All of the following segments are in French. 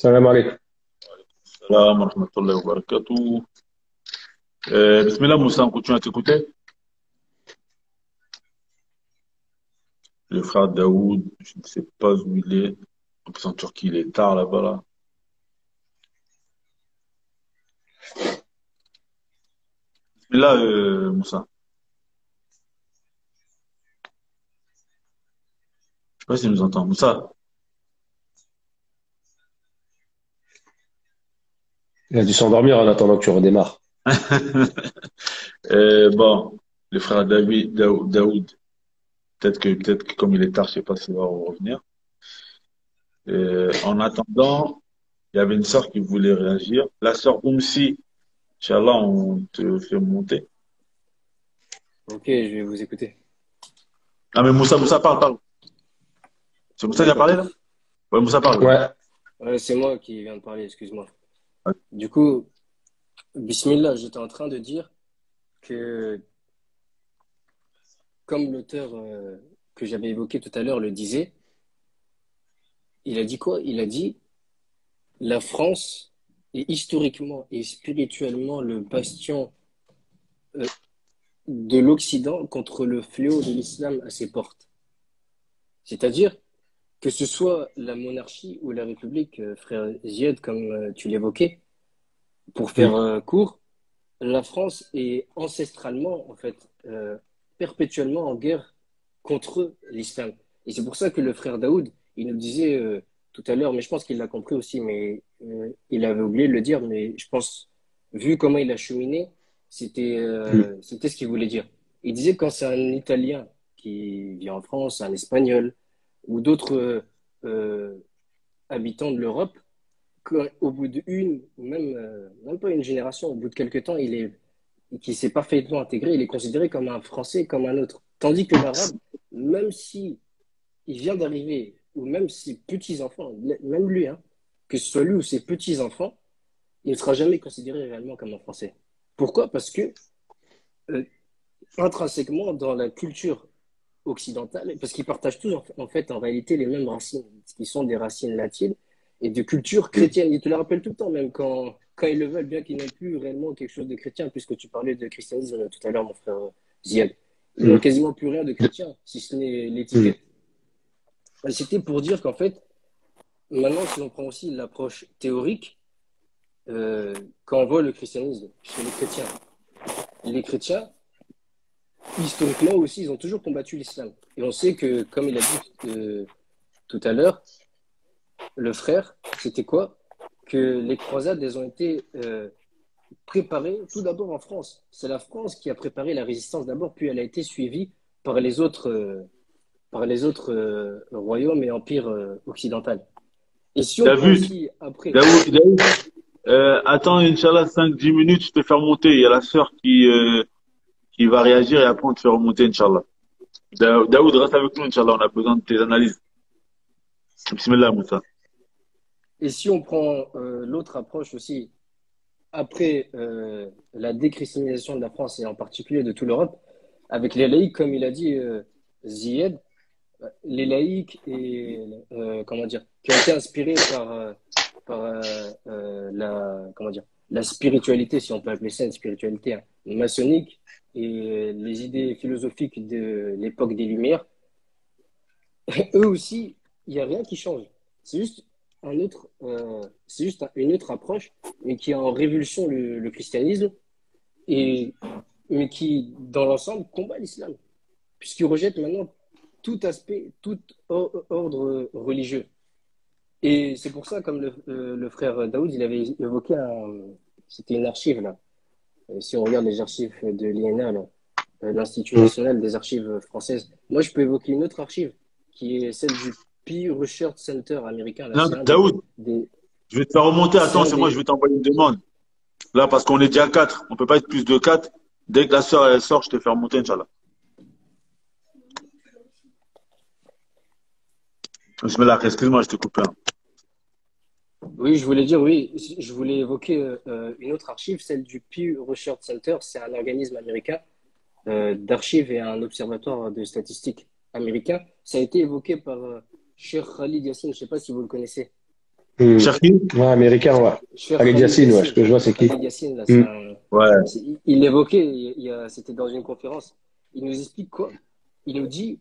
Salam alaikum. Salam wa rahmatullahi wa barakatuh. Bismillah Moussa, on continue à t'écouter. Le frère Daoud, je ne sais pas où il est. En plus en Turquie, il est tard là-bas là. Bismillah Moussa. Je sais pas s'il nous entend. Moussa. Il a dû s'endormir en attendant que tu redémarres. Bon, le frère Daoud, peut-être que comme il est tard, je sais pas s'il va revenir. En attendant, il y avait une sœur qui voulait réagir. La sœur Oumsi, Inch'Allah, on te fait monter. Ok, je vais vous écouter. Ah mais Moussa, parle. C'est Moussa qui a D'accord. parlé là? Ouais, Moussa parle. Ouais, C'est moi qui viens de parler, excuse-moi. Du coup, Bismillah, j'étais en train de dire que, comme l'auteur que j'avais évoqué tout à l'heure le disait, il a dit quoi? Il a dit, la France est historiquement et spirituellement le bastion euh, de l'Occident contre le fléau de l'islam à ses portes. C'est-à-dire que ce soit la monarchie ou la République, frère Ziad, comme tu l'évoquais, pour faire Mm. court, la France est ancestralement, en fait, perpétuellement en guerre contre l'islam. Et c'est pour ça que le frère Daoud, il nous disait tout à l'heure, mais je pense qu'il l'a compris aussi, mais il avait oublié de le dire, mais je pense, vu comment il a cheminé, Mm. c'était ce qu'il voulait dire. Il disait que quand c'est un Italien qui vit en France, un Espagnol ou d'autres euh, habitants de l'Europe, au bout d'une, ou même pas une génération, au bout de quelques temps, qui s'est parfaitement intégré, il est considéré comme un Français, comme un autre. Tandis que l'arabe, même si il vient d'arriver, ou même ses petits-enfants, même lui, hein, que ce soit lui ou ses petits-enfants, il ne sera jamais considéré réellement comme un Français. Pourquoi? Parce que, euh, intrinsèquement, dans la culture occidentale, parce qu'ils partagent tous, en fait, en réalité, les mêmes racines, qui sont des racines latines et de culture chrétienne. Ils te le rappellent tout le temps, même quand ils le veulent, bien qu'ils n'aient plus réellement quelque chose de chrétien, puisque tu parlais de christianisme tout à l'heure, mon frère Ziad. Ils n'ont Mm. quasiment plus rien de chrétien, si ce n'est Mm. l'étiquette. Et c'était pour dire qu'en fait, maintenant, si on prend aussi l'approche théorique, quand on voit le christianisme chez les chrétiens, historiquement aussi, ils ont toujours combattu l'islam. Et on sait que, comme il a dit tout à l'heure, le frère, c'était quoi? Que les croisades, elles ont été préparées tout d'abord en France. C'est la France qui a préparé la résistance d'abord, puis elle a été suivie par les autres royaumes et empires occidentaux. Et si on prend David, aussi après, Daoud, attends, Inch'Allah, 5-10 minutes, je te fais remonter. Il y a la sœur qui va réagir et après on te fait remonter, Inch'Allah. Daoud, reste avec nous, Inch'Allah, on a besoin de tes analyses. Bismillah, Moussa. et si on prend l'autre approche aussi, après la déchristianisation de la France et en particulier de toute l'Europe, avec les laïcs, comme il a dit Zied, les laïcs et comment dire, qui ont été inspirés par comment dire, la spiritualité, si on peut appeler ça une spiritualité hein, maçonnique et les idées philosophiques de l'époque des Lumières, eux aussi, il n'y a rien qui change. C'est juste c'est juste une autre approche, mais qui a en révulsion le christianisme et mais qui, dans l'ensemble, combat l'islam, puisqu'il rejette maintenant tout aspect, tout ordre religieux. Et c'est pour ça, comme le frère Daoud, il avait évoqué c'était une archive là. Si on regarde les archives de l'INA, là, l'Institut Mm. national des archives françaises, moi je peux évoquer une autre archive qui est celle du Pew Research Center américain. Là, Non, Daoud, des, je vais te faire remonter. c'est Attends, un c'est moi, je des, vais t'envoyer une demande. Là, parce qu'on est déjà 4. On peut pas être plus de 4. Dès que la sœur elle sort, je te fais remonter, Inch'Allah. Bismillah, excuse-moi, je t'ai coupé. Hein. oui, je voulais dire, oui, je voulais évoquer une autre archive, celle du Pew Research Center. C'est un organisme américain d'archives et un observatoire de statistiques américain. Ça a été évoqué par Cheikh Khalid Yassine, je ne sais pas si vous le connaissez. Cherki? Ouais, américain, ouais. Cher Khalid Khalid Yassine, ouais, ce Yassine. que je vois, c'est qui? Khalid Yassine, là, Hmm. Ouais. il l'évoquait, c'était dans une conférence. Il nous explique quoi? Il nous dit,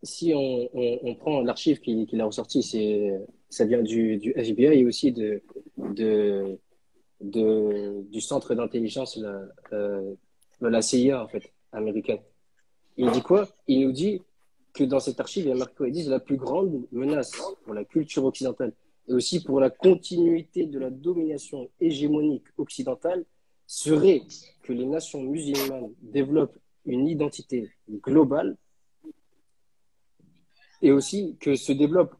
si on prend l'archive qu'il a ressorti, ça vient du FBI et aussi de, du centre d'intelligence de la CIA, en fait, américaine. Il dit quoi? Il nous dit que dans cette archive, il y a marqué, ils disent la plus grande menace pour la culture occidentale et aussi pour la continuité de la domination hégémonique occidentale serait que les nations musulmanes développent une identité globale et aussi que se développe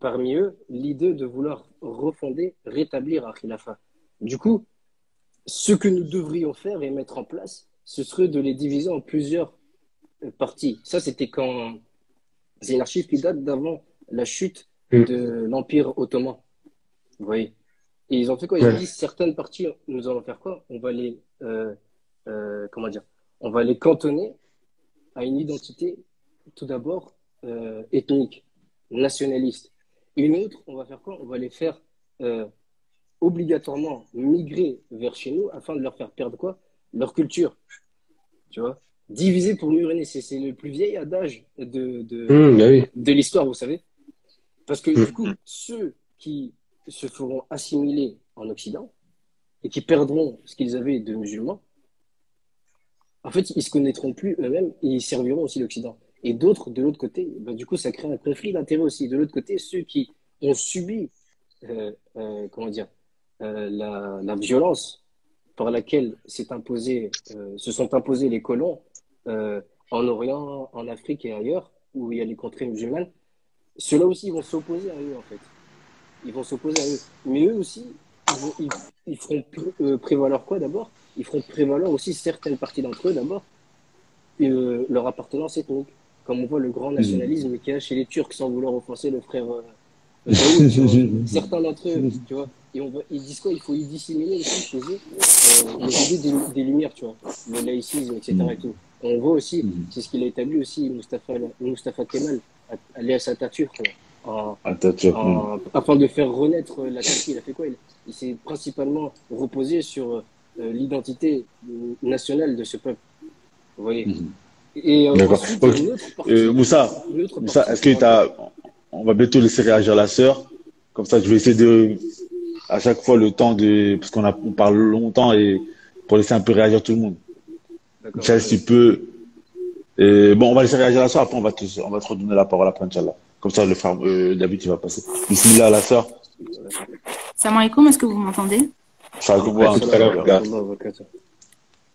parmi eux l'idée de vouloir refonder, rétablir un khilafat. Du coup, ce que nous devrions faire et mettre en place, ce serait de les diviser en plusieurs parties. Ça, c'était quand. C'est une archive qui date d'avant la chute Hmm. de l'Empire ottoman. Vous voyez? Et ils ont fait quoi? Ils ont Ouais. dit certaines parties, nous allons faire quoi? On va les. Comment dire? On va les cantonner à une identité, tout d'abord, ethnique, nationaliste. Une autre, on va faire quoi? On va les faire euh, obligatoirement migrer vers chez nous afin de leur faire perdre quoi? Leur culture, tu vois? Diviser pour mieux régner, c'est le plus vieil adage Bah oui. de l'histoire, vous savez. Parce que du Hmm. coup, ceux qui se feront assimiler en Occident et qui perdront ce qu'ils avaient de musulmans, en fait, ils se connaîtront plus eux-mêmes et ils serviront aussi l'Occident. Et d'autres, de l'autre côté, bah, du coup, ça crée un conflit d'intérêts aussi. De l'autre côté, ceux qui ont subi, comment dire, la violence par laquelle se sont imposés les colons en Orient, en Afrique et ailleurs, où il y a les contrées musulmanes, ceux-là aussi vont s'opposer à eux, en fait. Ils vont s'opposer à eux. Mais eux aussi, ils feront prévaloir quoi d'abord? Ils feront prévaloir aussi certaines parties d'entre eux d'abord, leur appartenance ethnique. Comme on voit le grand nationalisme qu'il y a chez les Turcs, sans vouloir offenser le frère Daoud, tu vois. Certains d'entre eux, tu vois, ils disent quoi? Il faut y disséminer aussi chez eux les idées des Lumières, tu vois, le laïcisme, etc. Et tout. On voit aussi, c'est ce qu'il a établi aussi, Mustafa Kemal, alias Atatürk, en, Atatürk. afin de faire renaître la Turquie. Il a fait quoi? Il s'est principalement reposé sur l'identité nationale de ce peuple. Vous voyez? Et D'accord. ensuite, il y a Ok. une autre partie. Moussa, Une autre Moussa, partie est-ce qu'on que va faire. on va bientôt laisser réagir la sœur. Comme ça, je vais essayer à chaque fois le temps parce on parle longtemps et pour laisser un peu réagir tout le monde. D'accord, Inch'Allah, si tu peux. Et bon, on va laisser réagir la sœur, après on va te redonner la parole après, Inch'Allah. Comme ça, le frère David, il va passer. Bismillah, la sœur. Salam alaikum, est-ce que vous m'entendez? Ça va Ouais, comprendre. tout à l'heure, gars. Bon, Je t'entends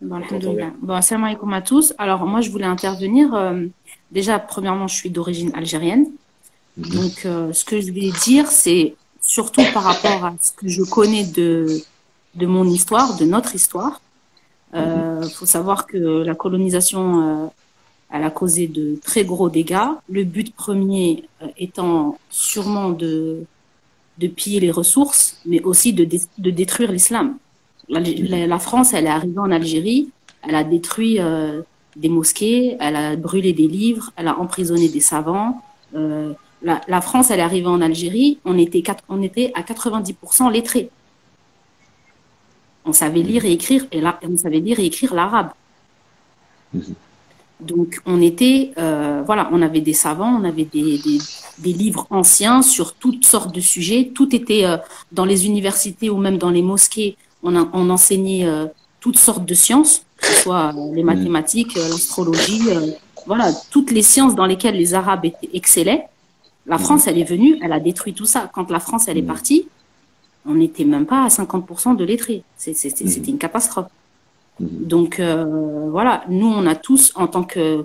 bien. alhamdoulilah. Bon, salam alaikum à tous. Alors, moi, je voulais intervenir. Déjà, premièrement, je suis d'origine algérienne. Donc, ce que je vais dire, c'est surtout par rapport à ce que je connais de mon histoire, de notre histoire. Faut savoir que la colonisation, elle a causé de très gros dégâts. Le but premier étant sûrement de piller les ressources, mais aussi de détruire l'islam. La France, elle est arrivée en Algérie, elle a détruit des mosquées, elle a brûlé des livres, elle a emprisonné des savants. La France, elle est arrivée en Algérie, on était à 90% lettrés. On savait lire et écrire, on savait lire et écrire l'arabe. Donc, on était, voilà, on avait des savants, on avait des livres anciens sur toutes sortes de sujets. Tout était dans les universités ou même dans les mosquées. On enseignait toutes sortes de sciences, que ce soit les mathématiques, l'astrologie, voilà, toutes les sciences dans lesquelles les Arabes excellaient. La France, elle est venue, elle a détruit tout ça. Quand la France, elle est partie, on n'était même pas à 50% de lettrés. C'était une catastrophe. Donc voilà, nous on a tous en tant que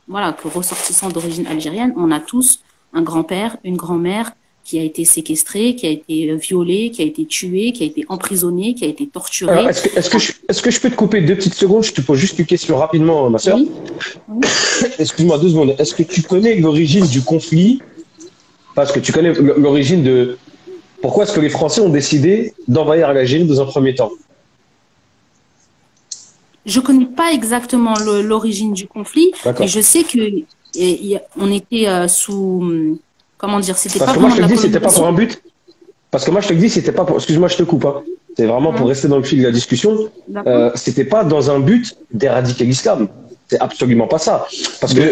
ressortissants d'origine algérienne, on a tous un grand-père, une grand-mère qui a été séquestré, qui a été violé, qui a été tué, qui a été emprisonné, qui a été torturé. Alors, est-ce que je peux te couper 2 petites secondes? Je te pose juste une question rapidement, ma sœur. Oui. Excuse-moi 2 secondes. Est-ce que tu connais l'origine du conflit? Parce que tu connais l'origine de pourquoi est-ce que les Français ont décidé d'envahir l'Algérie dans un premier temps? Je connais pas exactement l'origine du conflit, D'accord. mais je sais que on était comment dire, c'était Parce pas que moi, je vraiment te de le la dis, c'était pas pour colonisation. un but. Parce que moi, je te le dis, c'était pas pour. Excuse-moi, je te coupe. Hein. C'est vraiment pour Hum, rester dans le fil de la discussion. D'accord? C'était pas dans un but d'éradiquer l'islam. C'est absolument pas ça. Parce Mais,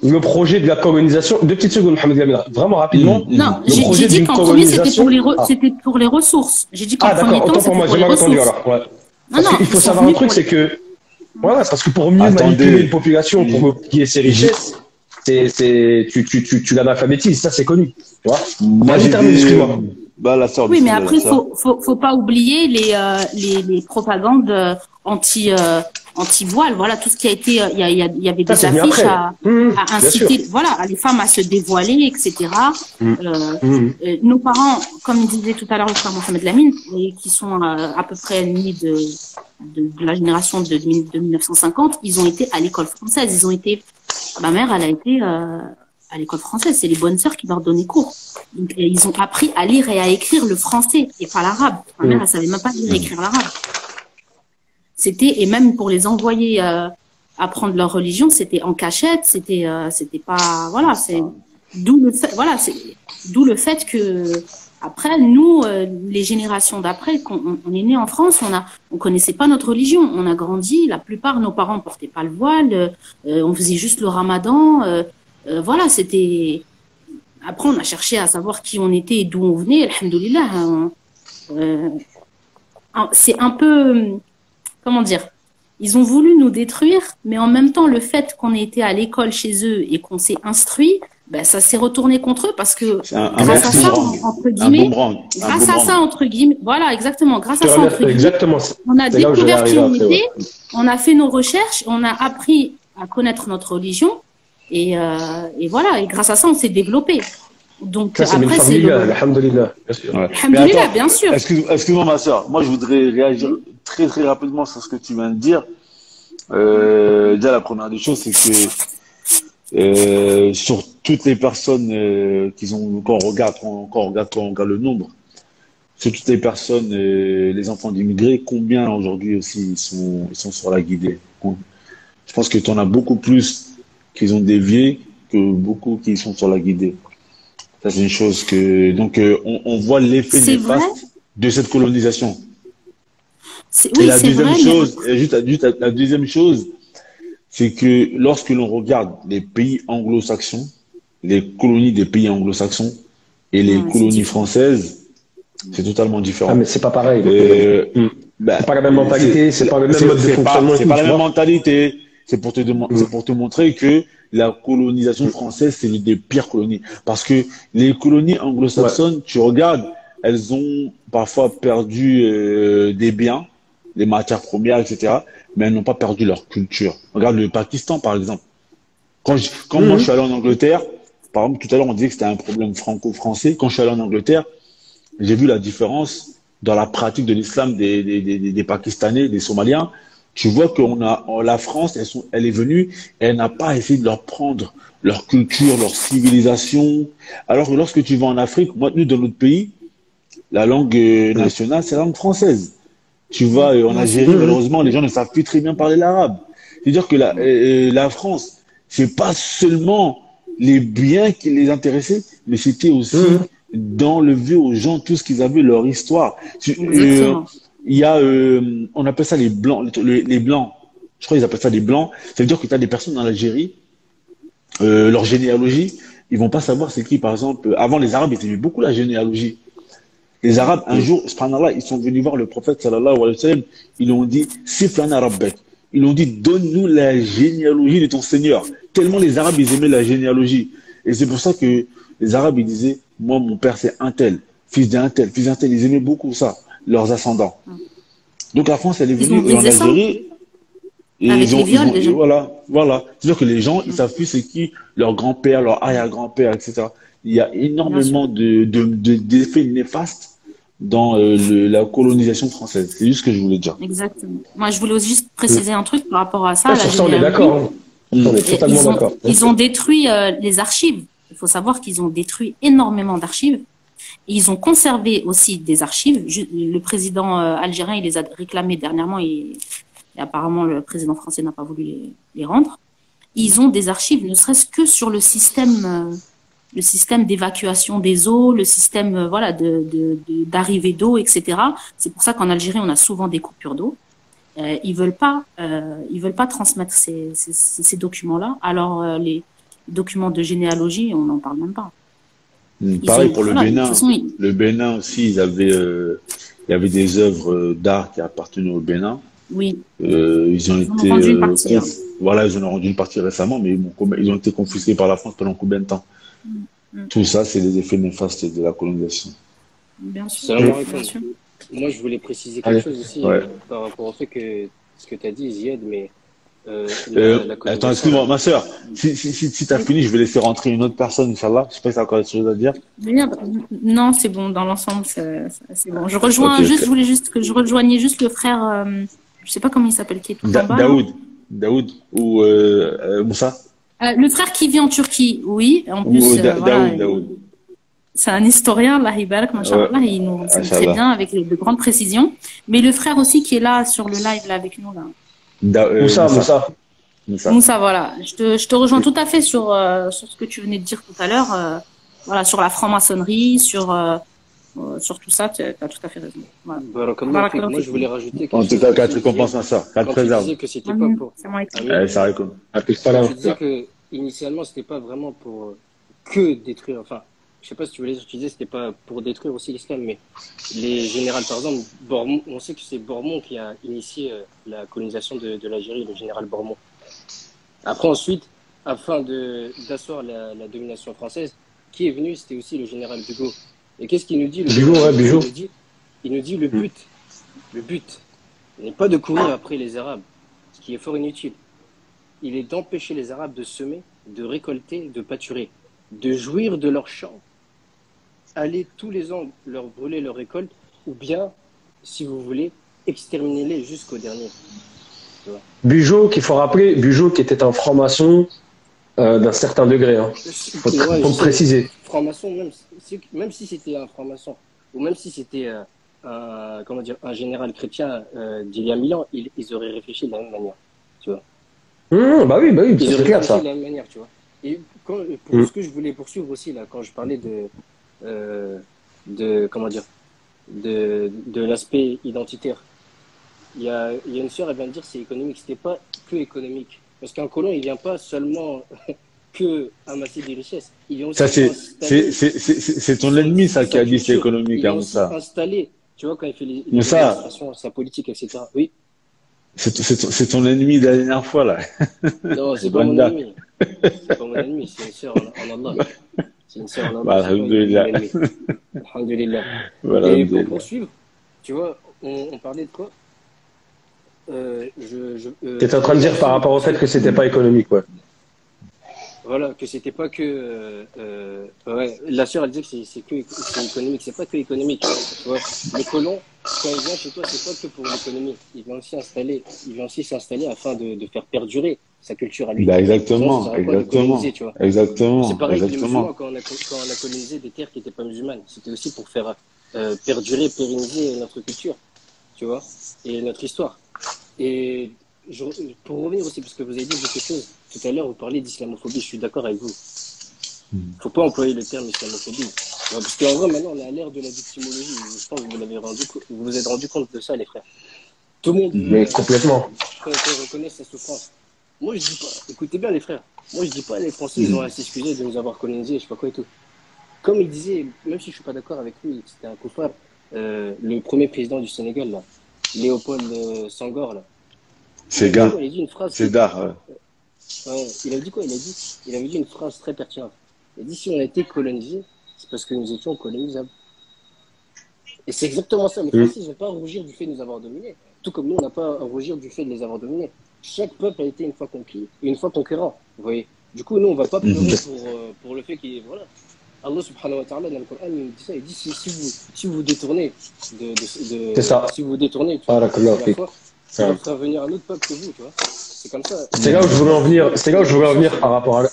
que le projet de la colonisation. 2 petites secondes, Mohamed Lamine. Vraiment rapidement. Non, Le j'ai projet dit d'une qu'en premier, colonisation. c'était pour les ressources. J'ai dit qu'en Ah, premier d'accord. temps, Autant pour c'était moi. pour J'ai les mal entendu ressources. alors. Ouais. Non, Parce non, qu'il ils faut sont savoir un venus truc, pour c'est les... que. Voilà, c'est parce que pour mieux manipuler attendez, une population, pour qu'il y ait ses j'ai- richesses, tu l'analphabétises. Ça, c'est connu. Tu vois. moi Vas-y, j'ai termine, des, excuse-moi. bah la sœur, Oui, mais bismillah, la après, sœur. faut pas oublier les propagandes anti-voile. Voilà, tout ce qui a été, il y avait Ça, des c'est venu affiches après. à Bien sûr. inciter, voilà, les femmes à se dévoiler, etc. Hum, Euh, hum. nos parents, comme disait tout à l'heure le frère Mohamed Lamine, et qui sont à peu près nés de la génération de 1950, ils ont été à l'école française. Ma mère, elle a été à l'école française. C'est les bonnes sœurs qui leur donnaient cours. Donc, ils ont appris à lire et à écrire le français et pas l'arabe. Ma mère, elle savait même pas lire et écrire l'arabe. Et même pour les envoyer apprendre leur religion, c'était en cachette, c'était pas, voilà, d'où le fait que, après, nous, les générations d'après, on est né en France, on connaissait pas notre religion, on a grandi, la plupart, nos parents portaient pas le voile, on faisait juste le ramadan, voilà, après, on a cherché à savoir qui on était et d'où on venait, alhamdoulilah, c'est un peu, comment dire, ils ont voulu nous détruire, mais en même temps, le fait qu'on ait été à l'école chez eux et qu'on s'est instruit, ben, ça s'est retourné contre eux parce que C'est un grâce à ça, boomerang, entre un guillemets, boomerang, un grâce à boomerang. ça, entre guillemets, voilà, exactement, grâce Je à te ça, remercie. entre guillemets, Exactement. on a C'est là où je vais découvert qui arriver on après. était, Ouais. on a fait nos recherches, on a appris à connaître notre religion et voilà, et grâce à ça, on s'est développé. Donc Ça, c'est min après, c'est famillah, le... alhamdulillah. Bien sûr. Ouais. Mais Alhamdoulilah, attends, bien sûr. excuse-moi ma sœur. Moi je voudrais réagir très très rapidement sur ce que tu viens de dire. Déjà la première des choses c'est que sur toutes les personnes quand on regarde le nombre, sur toutes les personnes, les enfants d'immigrés, combien aujourd'hui aussi ils sont sur la guidée. Je pense que tu en as beaucoup plus qui ont dévié que beaucoup qui sont sur la guidée. Ça, c'est une chose que. Donc, on voit l'effet C'est vrai, néfaste de cette colonisation. Et oui, la c'est deuxième vrai, chose, et juste la deuxième chose, c'est que lorsque l'on regarde les pays anglo-saxons, les colonies des pays anglo-saxons et les ouais, c'est colonies différent. françaises, c'est totalement Ah, différent. mais c'est pas pareil. Euh, bah, C'est pas la même mentalité, c'est pas le même mode de fonctionnement et c'est tout, pas tu la même vois. mentalité. C'est pour te montrer que la colonisation française, c'est l'une des pires colonies. Parce que les colonies Ouais. anglo-saxonnes, tu regardes, elles ont parfois perdu des biens, des matières premières, etc. Mais elles n'ont pas perdu leur culture. Regarde le Pakistan, par exemple. Quand moi je suis allé en Angleterre, par exemple, tout à l'heure on disait que c'était un problème franco-français. Quand je suis allé en Angleterre, j'ai vu la différence dans la pratique de l'islam des Pakistanais, des Somaliens. Tu vois la France, elle est venue, et elle n'a pas essayé de leur prendre leur culture, leur civilisation. Alors que lorsque tu vas en Afrique, moi, nous, dans notre pays, la langue nationale, c'est la langue française. Tu vas en Algérie, malheureusement, les gens ne savent plus très bien parler l'arabe. C'est-à-dire que la France, c'est pas seulement les biens qui les intéressaient, mais c'était aussi d'enlever aux gens tout ce qu'ils avaient, leur histoire. Exactement. Il y a, on appelle ça les blancs, les blancs. Je crois qu'ils appellent ça les blancs. Ça veut dire que tu as des personnes en Algérie, leur généalogie, ils vont pas savoir c'est qui. Par exemple, avant les Arabes, ils aimaient beaucoup la généalogie. Les Arabes, un jour, subhanallah, ils sont venus voir le prophète sallallahu alayhi wa sallam. Ils lui ont dit, Siflana Rabbek. Ils lui ont dit, donne-nous la généalogie de ton Seigneur. Tellement les Arabes, ils aimaient la généalogie. Et c'est pour ça que les Arabes, ils disaient, moi, mon père, c'est un tel, fils d'un tel, fils d'un tel. Ils aimaient beaucoup ça, leurs ascendants. Donc la France, elle est Ils ont venue en brisé ça Algérie. Et avec les viols déjà. voilà. C'est-à-dire que les gens, ils savent plus c'est qui leur grand-père, leur arrière-grand-père, etc. Il y a énormément d'effets néfastes dans la colonisation française. C'est juste ce que je voulais dire. Exactement. Moi, je voulais juste préciser un truc par rapport à ça. Ouais, la sur ça, on est généalogie. d'accord. Hein. On est totalement d'accord. Ils ont détruit les archives. Il faut savoir qu'ils ont détruit énormément d'archives. Et ils ont conservé aussi des archives. Le président algérien, il les a réclamées dernièrement et apparemment le président français n'a pas voulu les rendre. Ils ont des archives, ne serait-ce que sur le système le système d'évacuation des eaux, le système voilà d'arrivée d'eau, etc. C'est pour ça qu'en Algérie, on a souvent des coupures d'eau. Ils veulent pas transmettre ces documents-là. Alors les documents de généalogie, on n'en parle même pas. Pareil pour le voilà, de toute Bénin. façon, Le Bénin aussi, il y avait des œuvres d'art qui appartenaient au Bénin. oui, Ils ont ils en ont été, rendu une partie. voilà, ils en ont rendu une partie récemment, mais ils ont été confisqués par la France pendant combien de temps? Tout ça, c'est les effets néfastes de la colonisation. Bien sûr. Salam Bien alaikum. sûr. Moi, je voulais préciser Allez. quelque chose aussi Ouais. par rapport au fait que ce que tu as dit, Ziad, mais la colonisation. Attends, excuse-moi, ma sœur, si tu as fini, je vais laisser rentrer une autre personne, Inch'Allah. Je sais pas si tu as encore des choses à dire. Bien, non, c'est bon, dans l'ensemble, c'est bon. Je rejoins Ok, juste, ok. je voulais juste que je rejoignais juste le frère, je sais pas comment il s'appelle, qui est tout en bas. là. Daoud ou Moussa? Le frère qui vit en Turquie, oui. En plus, Ou voilà, Daoud. c'est un historien, là, Hibarak, machallah, il nous enseigne très Machallah. bien avec de grandes précisions. Mais le frère aussi qui est là sur le live là avec nous là. Moussa. Moussa, voilà. Je te rejoins tout à fait sur ce que tu venais de dire tout à l'heure. Voilà, sur la franc-maçonnerie, sur tout ça, tu as tout à fait raison. Voilà. Barakallahu fik. Moi, je voulais rajouter quelque En chose. tout cas, qu'elle te aussi, récompense, Ziad. ma sœur. Qu'elle te Quand tu préserve. disais que c'était pas pour. C'est moi qui- Ah oui, Ça récolte. tu disais que initialement, c'était pas vraiment pour que détruire. Enfin, je sais pas si tu voulais dire, tu disais c'était pas pour détruire aussi l'islam, mais les générales, par exemple, Bourmont, on sait que c'est Bourmont qui a initié la colonisation de l'Algérie, le général Bourmont. Après, ensuite, afin d'asseoir la domination française, qui est venu, c'était aussi le général Bugeaud. Et qu'est-ce qu'il nous dit? Bugeaud, ouais, Bugeaud. Il nous dit le but n'est pas de courir après les Arabes, ce qui est fort inutile. Il est d'empêcher les Arabes de semer, de récolter, de pâturer, de jouir de leurs champs, aller tous les ans leur brûler leur récolte, ou bien, si vous voulez, exterminer-les jusqu'au dernier. Bugeaud, qu'il faut rappeler, Bugeaud qui était un franc-maçon d'un certain degré. Hein. Faut te préciser. Franc-maçon, même si c'était un franc-maçon, ou même si c'était un général chrétien d'il y a 1000 ans, ils auraient réfléchi de la même manière. Tu vois. Bah oui, Ils c'est auraient clair réfléchi ça. de la même manière, tu vois. Et pour ce que je voulais poursuivre aussi, là, quand je parlais de l'aspect identitaire, il y a une sœur, elle vient de dire c'est économique. C'était pas que économique. Parce qu'un colon, il vient pas seulement que amasser des richesses. Il vient aussi Ça, installer c'est ton ennemi, ça, qui a dit c'est économique, il hein, vient aussi Moussa. installer, tu vois, quand il fait les Moussa. démonstrations, sa politique, etc. Oui. C'est ton ennemi de la dernière fois, là. Non, c'est pas mon Wanda. ennemi. C'est pas mon ennemi, c'est une sœur en Allah. C'est une sœur en Allah. Bah, c'est pas une alhamdoulilah. ennemi. Alhamdulillah. Voilà, Et pour alhamdoulilah. poursuivre, tu vois, on parlait de quoi? T'étais en train de dire par rapport au fait que c'était pas économique, ouais. Voilà, que c'était pas que. Ouais, la sœur, elle disait que c'est économique. C'est pas que économique. Tu vois, le colon, quand il vient chez toi, c'est pas que pour l'économie. Il vient aussi s'installer afin de faire perdurer sa culture à lui. Bah, Sinon, exactement, ça sert à quoi de exactement. coloniser, tu vois. Exactement, C'est pareil que les exactement. musulmans, quand on a colonisé des terres qui n'étaient pas musulmanes. C'était aussi pour faire perdurer, pérenniser notre culture, tu vois, et notre histoire. Et pour revenir aussi, parce que vous avez dit quelque chose tout à l'heure, vous parlez d'islamophobie, je suis d'accord avec vous. Il ne faut pas employer le terme islamophobie. Parce qu'en vrai, maintenant, on est à l'ère de la victimologie. Je pense que vous vous êtes rendu compte de ça, les frères. Tout le monde Mais complètement. reconnaît sa souffrance. Moi, je dis pas, écoutez bien, les frères, moi, je dis pas, les Français, ils ont à s'excuser de nous avoir colonisés, je sais pas quoi et tout. Comme il disait, même si je suis pas d'accord avec lui, c'était un koufar, le premier président du Sénégal, là, Léopold Senghor, là. C'est gars. Il a dit une phrase. C'est d'art, ouais. Ouais, il a dit quoi? Il avait dit une phrase très pertinente. Il a dit si on a été colonisé, c'est parce que nous étions colonisables. Et c'est exactement ça. Les Français n'ont pas à rougir du fait de nous avoir dominés. Tout comme nous, on n'a pas à rougir du fait de les avoir dominés. Chaque peuple a été une fois conquis et une fois conquérant. Vous voyez? Du coup, nous, on ne va pas pleurer pour le fait qu'il est. Voilà. Allah subhanahu wa ta'ala, dans le Coran, il dit ça. Il dit si vous détournez C'est ça. si vous détournez de Barakallahu la fik. foi, ça va faire venir un autre peuple que vous, tu vois. C'est comme ça. C'est là où je voulais en venir. C'est là où je voulais en venir par rapport à.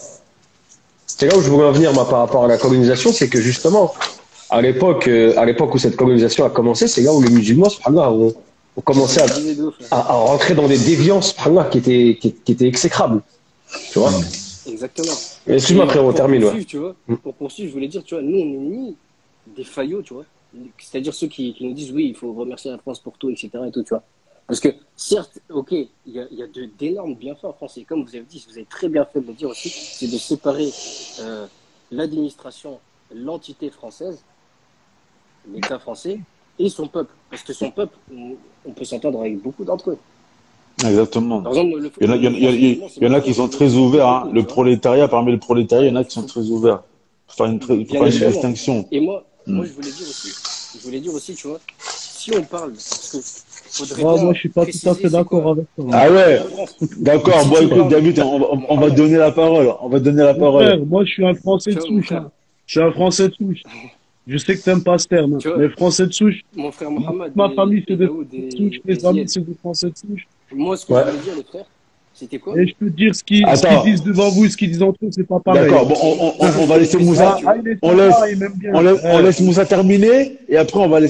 C'est là où je voulais en venir moi par rapport à la colonisation, c'est que justement, à l'époque où cette colonisation a commencé, c'est là où les musulmans, subhanallah, ont commencé à rentrer dans des déviances, subhanallah, qui étaient exécrables. Tu vois. Exactement. Excuse-moi, Et frérot, pour termine, ouais. poursuivre, tu vois, pour poursuivre, je voulais dire, tu vois, nous, on est ni des faillots, tu vois. C'est-à-dire ceux qui nous disent, oui, il faut remercier la France pour tout, etc. et tout, tu vois. Parce que, certes, ok, il y a d'énormes bienfaits en France. Et comme vous avez dit, vous avez très bien fait de le dire aussi, c'est de séparer l'administration, l'entité française, l'État français, et son peuple. Parce que son peuple, on peut s'entendre avec beaucoup d'entre eux. Exactement. Par exemple, Il y en a, il y en a qui sont très ouverts, hein. Le prolétariat, parmi le prolétariat, il y en a qui sont très ouverts. Il faut bien faire une évidemment. distinction. Et moi, Mm. je voulais dire aussi, tu vois, si on parle, parce que faudrait Moi, bien je suis pas tout à préciser fait c'est d'accord quoi avec toi. Ah ouais, la France. d'accord. Si Bon, tu écoute, parles, David, on va Mohamed, donner la parole. On va donner la Mon parole. frère, moi, je suis un Français tu de vois, mon souche, frère, hein. Je suis un Français de souche. Je sais que t'aimes pas ce terme, hein, tu vois, mais Français de souche. mon frère Moi, toute Mohamed ma famille, c'est et des Daoud Français de souche. et Mes amis, Zied. c'est des Français de souche. Moi, ce que je Ouais. voulais dire, les frères, c'était quoi? Et je peux te dire, ce qu'ils Attends, disent devant vous et ce qu'ils disent entre eux, c'est pas pareil, d'accord. hein. Bon, Ce que on je va voulais laisser préciser, Moussa. tu vois. Il est On laisse, sympa, il m'aime bien. on laisse Moussa terminer et après on va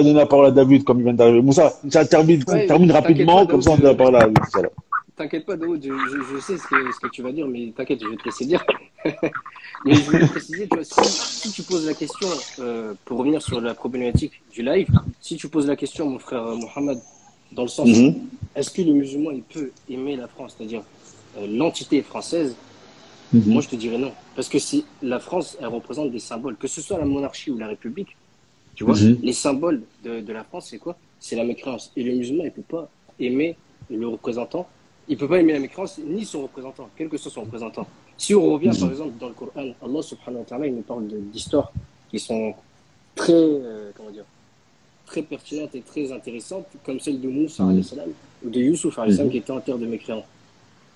donner la parole à David comme il vient d'arriver. Moussa, ça termine, Ouais, termine t'inquiète pas, rapidement, comme Daoud, ça on donne la parole à David. Inch'Allah. t'inquiète pas, Daoud, je sais ce que tu vas dire, mais t'inquiète, je vais te laisser dire. Mais je voulais préciser, tu vois, si tu poses la question, pour revenir sur la problématique du live, si tu poses la question, mon frère Mohamed, dans le sens où Mhm. est-ce que le musulman il peut aimer la France, c'est-à-dire l'entité française, Mhm. moi je te dirais non. Parce que si la France, elle représente des symboles, que ce soit la monarchie ou la République, tu vois, Mhm. les symboles de la France, c'est quoi? C'est la mécréance. Et le musulman, il peut pas aimer le représentant, il peut pas aimer la mécréance ni son représentant, quel que soit son représentant. Si on revient par Mhm. exemple dans le Coran, Allah subhanahu wa ta'ala, il nous parle d'histoires qui sont très, comment dire, très pertinentes et très intéressantes, comme celle de Moussa alayhi Mhm. salam ou de Youssouf alayhi salam Mhm. qui était en terre de mécréants.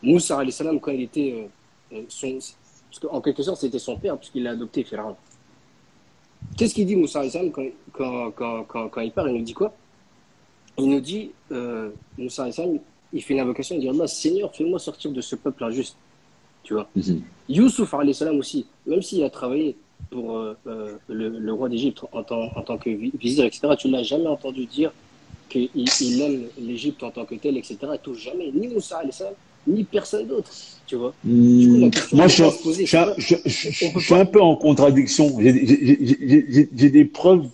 Moussa alayhi salam, quand il était parce qu'en quelque sorte c'était son père puisqu'il l'a adopté, Pharaon. Qu'est-ce qu'il dit Moussa alayhi salam quand il part? Il nous dit quoi? Il nous dit, Moussa alayhi salam, il fait une invocation, il dit Allah, Seigneur, fais-moi sortir de ce peuple injuste. Tu vois. Mhm. Youssouf alayhi salam aussi, même s'il a travaillé pour le roi d'Égypte en tant que vizir, etc., tu ne l'as jamais entendu dire qu'il aime l'Égypte en tant que tel, etc. Tout jamais, ni Moussa alayhi salam, ni personne d'autre. Tu vois. Du coup, la question Moi, ne peut pas se poser. C'est pas, on je peut suis un pas. peu en contradiction. J'ai des preuves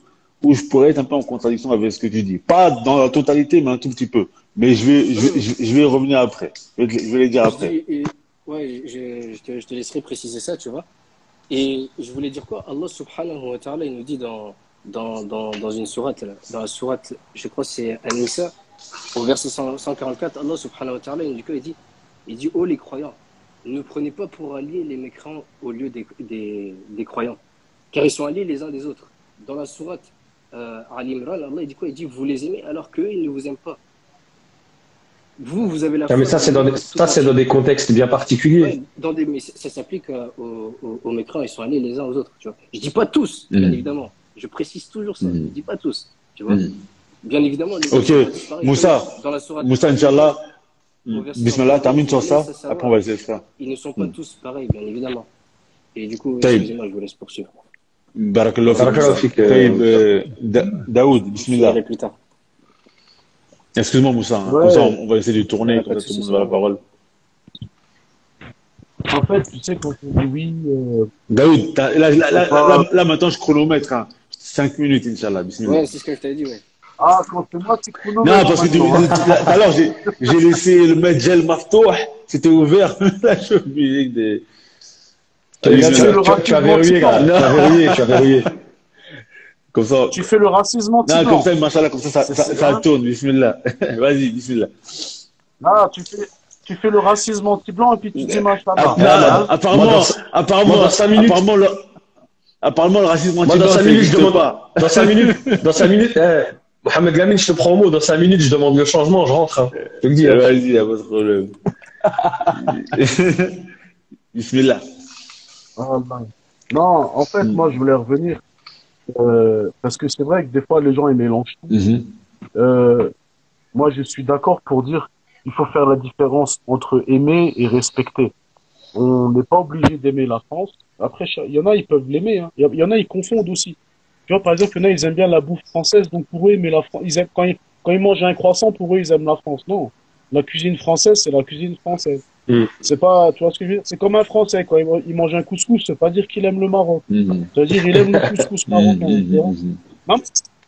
où je pourrais être un peu en contradiction avec ce que tu dis. Pas dans la totalité, mais un tout petit peu. Mais je vais y revenir après. Je vais les dire Je après. dis, ouais, je te laisserai préciser ça, tu vois. Et je voulais dire quoi? Allah subhanahu wa ta'ala, il nous dit dans une sourate, là, dans la sourate, je crois que c'est An-Nisa, au verset 144, Allah subhanahu wa ta'ala, il nous dit quoi? Il dit, oh les croyants, ne prenez pas pour alliés les mécréants au lieu des croyants, car ils sont alliés les uns des autres. Dans la sourate Ali Imran, Allah il dit quoi? Il dit, vous les aimez alors qu'eux, ils ne vous aiment pas. Vous avez la Ah, mais foi ça, dans le monde tout c'est dans entier. des contextes bien particuliers. Ouais, mais ça s'applique aux mécréants, ils sont alliés les uns aux autres, tu vois. Je dis pas tous, bien Mhm. évidemment. Je précise toujours ça. Je Mhm. dis pas tous, tu vois. Mhm. Bien évidemment, les Ok, sont pas tous pareils. Moussa, Comme dans la sourate Moussa, Ali Imran, Inch'Allah, au verset Bismillah, 132, termine sur il ça. laisse à Après, on va savoir, laisser ça. ils ne sont pas Mhm. tous pareils, bien évidemment. Et du coup, Taïb, excusez-moi, je vous laisse poursuivre. Barakallahu fik, Barakallahu Moussa. fik, Taïb, Daoud, Je Bismillah. finirai plus tard. Excuse-moi, Moussa, hein. Comme ça, Ouais, on va essayer de tourner, comme Pas de ça, tout le soucis, monde c'est va la normal. parole. en fait, tu sais, quand on dit oui, Daoud, faut pas. là, maintenant, je chronomètre, hein. 5 minutes, Inch'Allah, Bismillah. Ouais, c'est ce que je t'avais dit, ouais. Ah, quand c'est moi, c'est Non, chronomètre parce que maintenant, hein. tout à l'heure, j'ai laissé le Medjel Maftouh, c'était ouvert. Là, je suis obligé de. Tu, Allez, Tu fais Bismillah. le tu as racisme verrouillé, anti-blanc. gars. Tu as verrouillé, tu as verrouillé. Comme ça. Tu fais le racisme Non, comme anti-blanc. ça, machallah, comme ça, C'est ça hein? tourne, Bismillah. Vas-y, Bismillah. Ah, tu fais le racisme anti-blanc et puis tu dis machallah. Non, Hein? moi, dans 5 minutes, Apparemment, le racisme moi, dans anti-blanc, 5 ça minutes, je n'existe demande, pas. dans 5 minutes, Mohamed Lamine, je te prends au mot. Dans 5 minutes, je demande le changement, je rentre, hein. Je te le dis, hein. Vas-y, y'a pas de problème. Bismillah. Ah, ben. Non, en fait, moi, je voulais revenir. Parce que c'est vrai que des fois, les gens, ils mélangent tout. Mhm. Moi, je suis d'accord pour dire qu'il faut faire la différence entre aimer et respecter. On n'est pas obligé d'aimer la France. Après, il y en a, ils peuvent l'aimer, hein. Il y en a, ils confondent aussi. Tu vois, par exemple, il y en a, ils aiment bien la bouffe française, donc pour eux, aimer la France, quand ils mangent un croissant, pour eux, ils aiment la France. Non. La cuisine française, c'est la cuisine française. C'est pas, tu vois ce que je veux dire? C'est comme un Français, quoi. Il mange un couscous, c'est pas dire qu'il aime le Maroc. C'est-à-dire, il aime le couscous marocain. Tu vois. Non,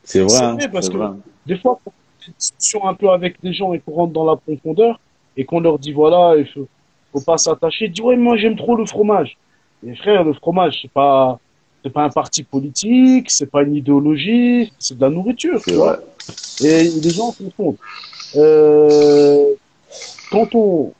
C'est vrai, c'est hein, vrai, parce c'est que vrai. des fois, quand on a une discussion un peu avec des gens et qu'on rentre dans la profondeur et qu'on leur dit, voilà, faut pas s'attacher, ils disent, ouais, moi, j'aime trop le fromage. Mais frère, le fromage, c'est pas un parti politique, c'est pas une idéologie, c'est de la nourriture, C'est tu vrai. vois. Et les gens confondent. Euh, quand on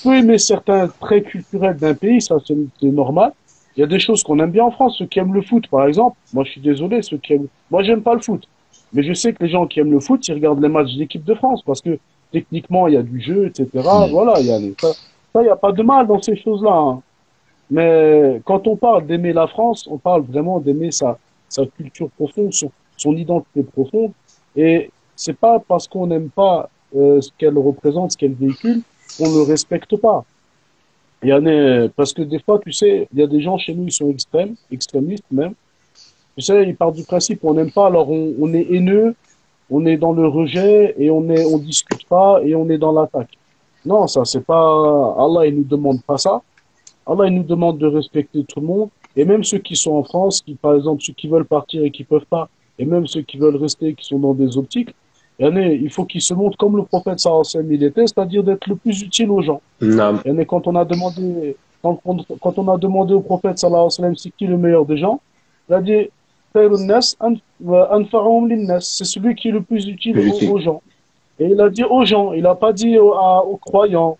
peut aimer certains traits culturels d'un pays, ça c'est normal. Il y a des choses qu'on aime bien en France. Ceux qui aiment le foot, par exemple, moi je suis désolé, ceux qui aiment... Moi j'aime pas le foot. Mais je sais que les gens qui aiment le foot, ils regardent les matchs de l'équipe de France parce que techniquement il y a du jeu, etc. Voilà, il y a pas de mal dans ces choses-là, hein. Mais quand on parle d'aimer la France, on parle vraiment d'aimer sa culture profonde, son identité profonde. Et c'est pas parce qu'on n'aime pas ce qu'elle représente, ce qu'elle véhicule, qu'on ne le respecte pas. Parce que des fois, tu sais, il y a des gens chez nous, ils sont extrémistes même. Tu sais, ils partent du principe on n'aime pas, alors on est haineux, on est dans le rejet et on discute pas et on est dans l'attaque. Non, ça c'est pas, Allah il nous demande pas ça. Allah il nous demande de respecter tout le monde et même ceux qui sont en France, qui par exemple ceux qui veulent partir et qui peuvent pas, et même ceux qui veulent rester, qui sont dans des optiques. Il faut qu'ils se montrent comme le prophète sallallahu alayhi wa sallam il était, c'est-à-dire d'être le plus utile aux gens. Naam. Et quand on a demandé au prophète sallallahu alayhi wa sallam c'est qui le meilleur des gens, il a dit Khayrun nas anfa'uhum lin-nas, c'est celui qui est le plus utile aux gens. Et il a dit aux gens, il n'a pas dit aux croyants,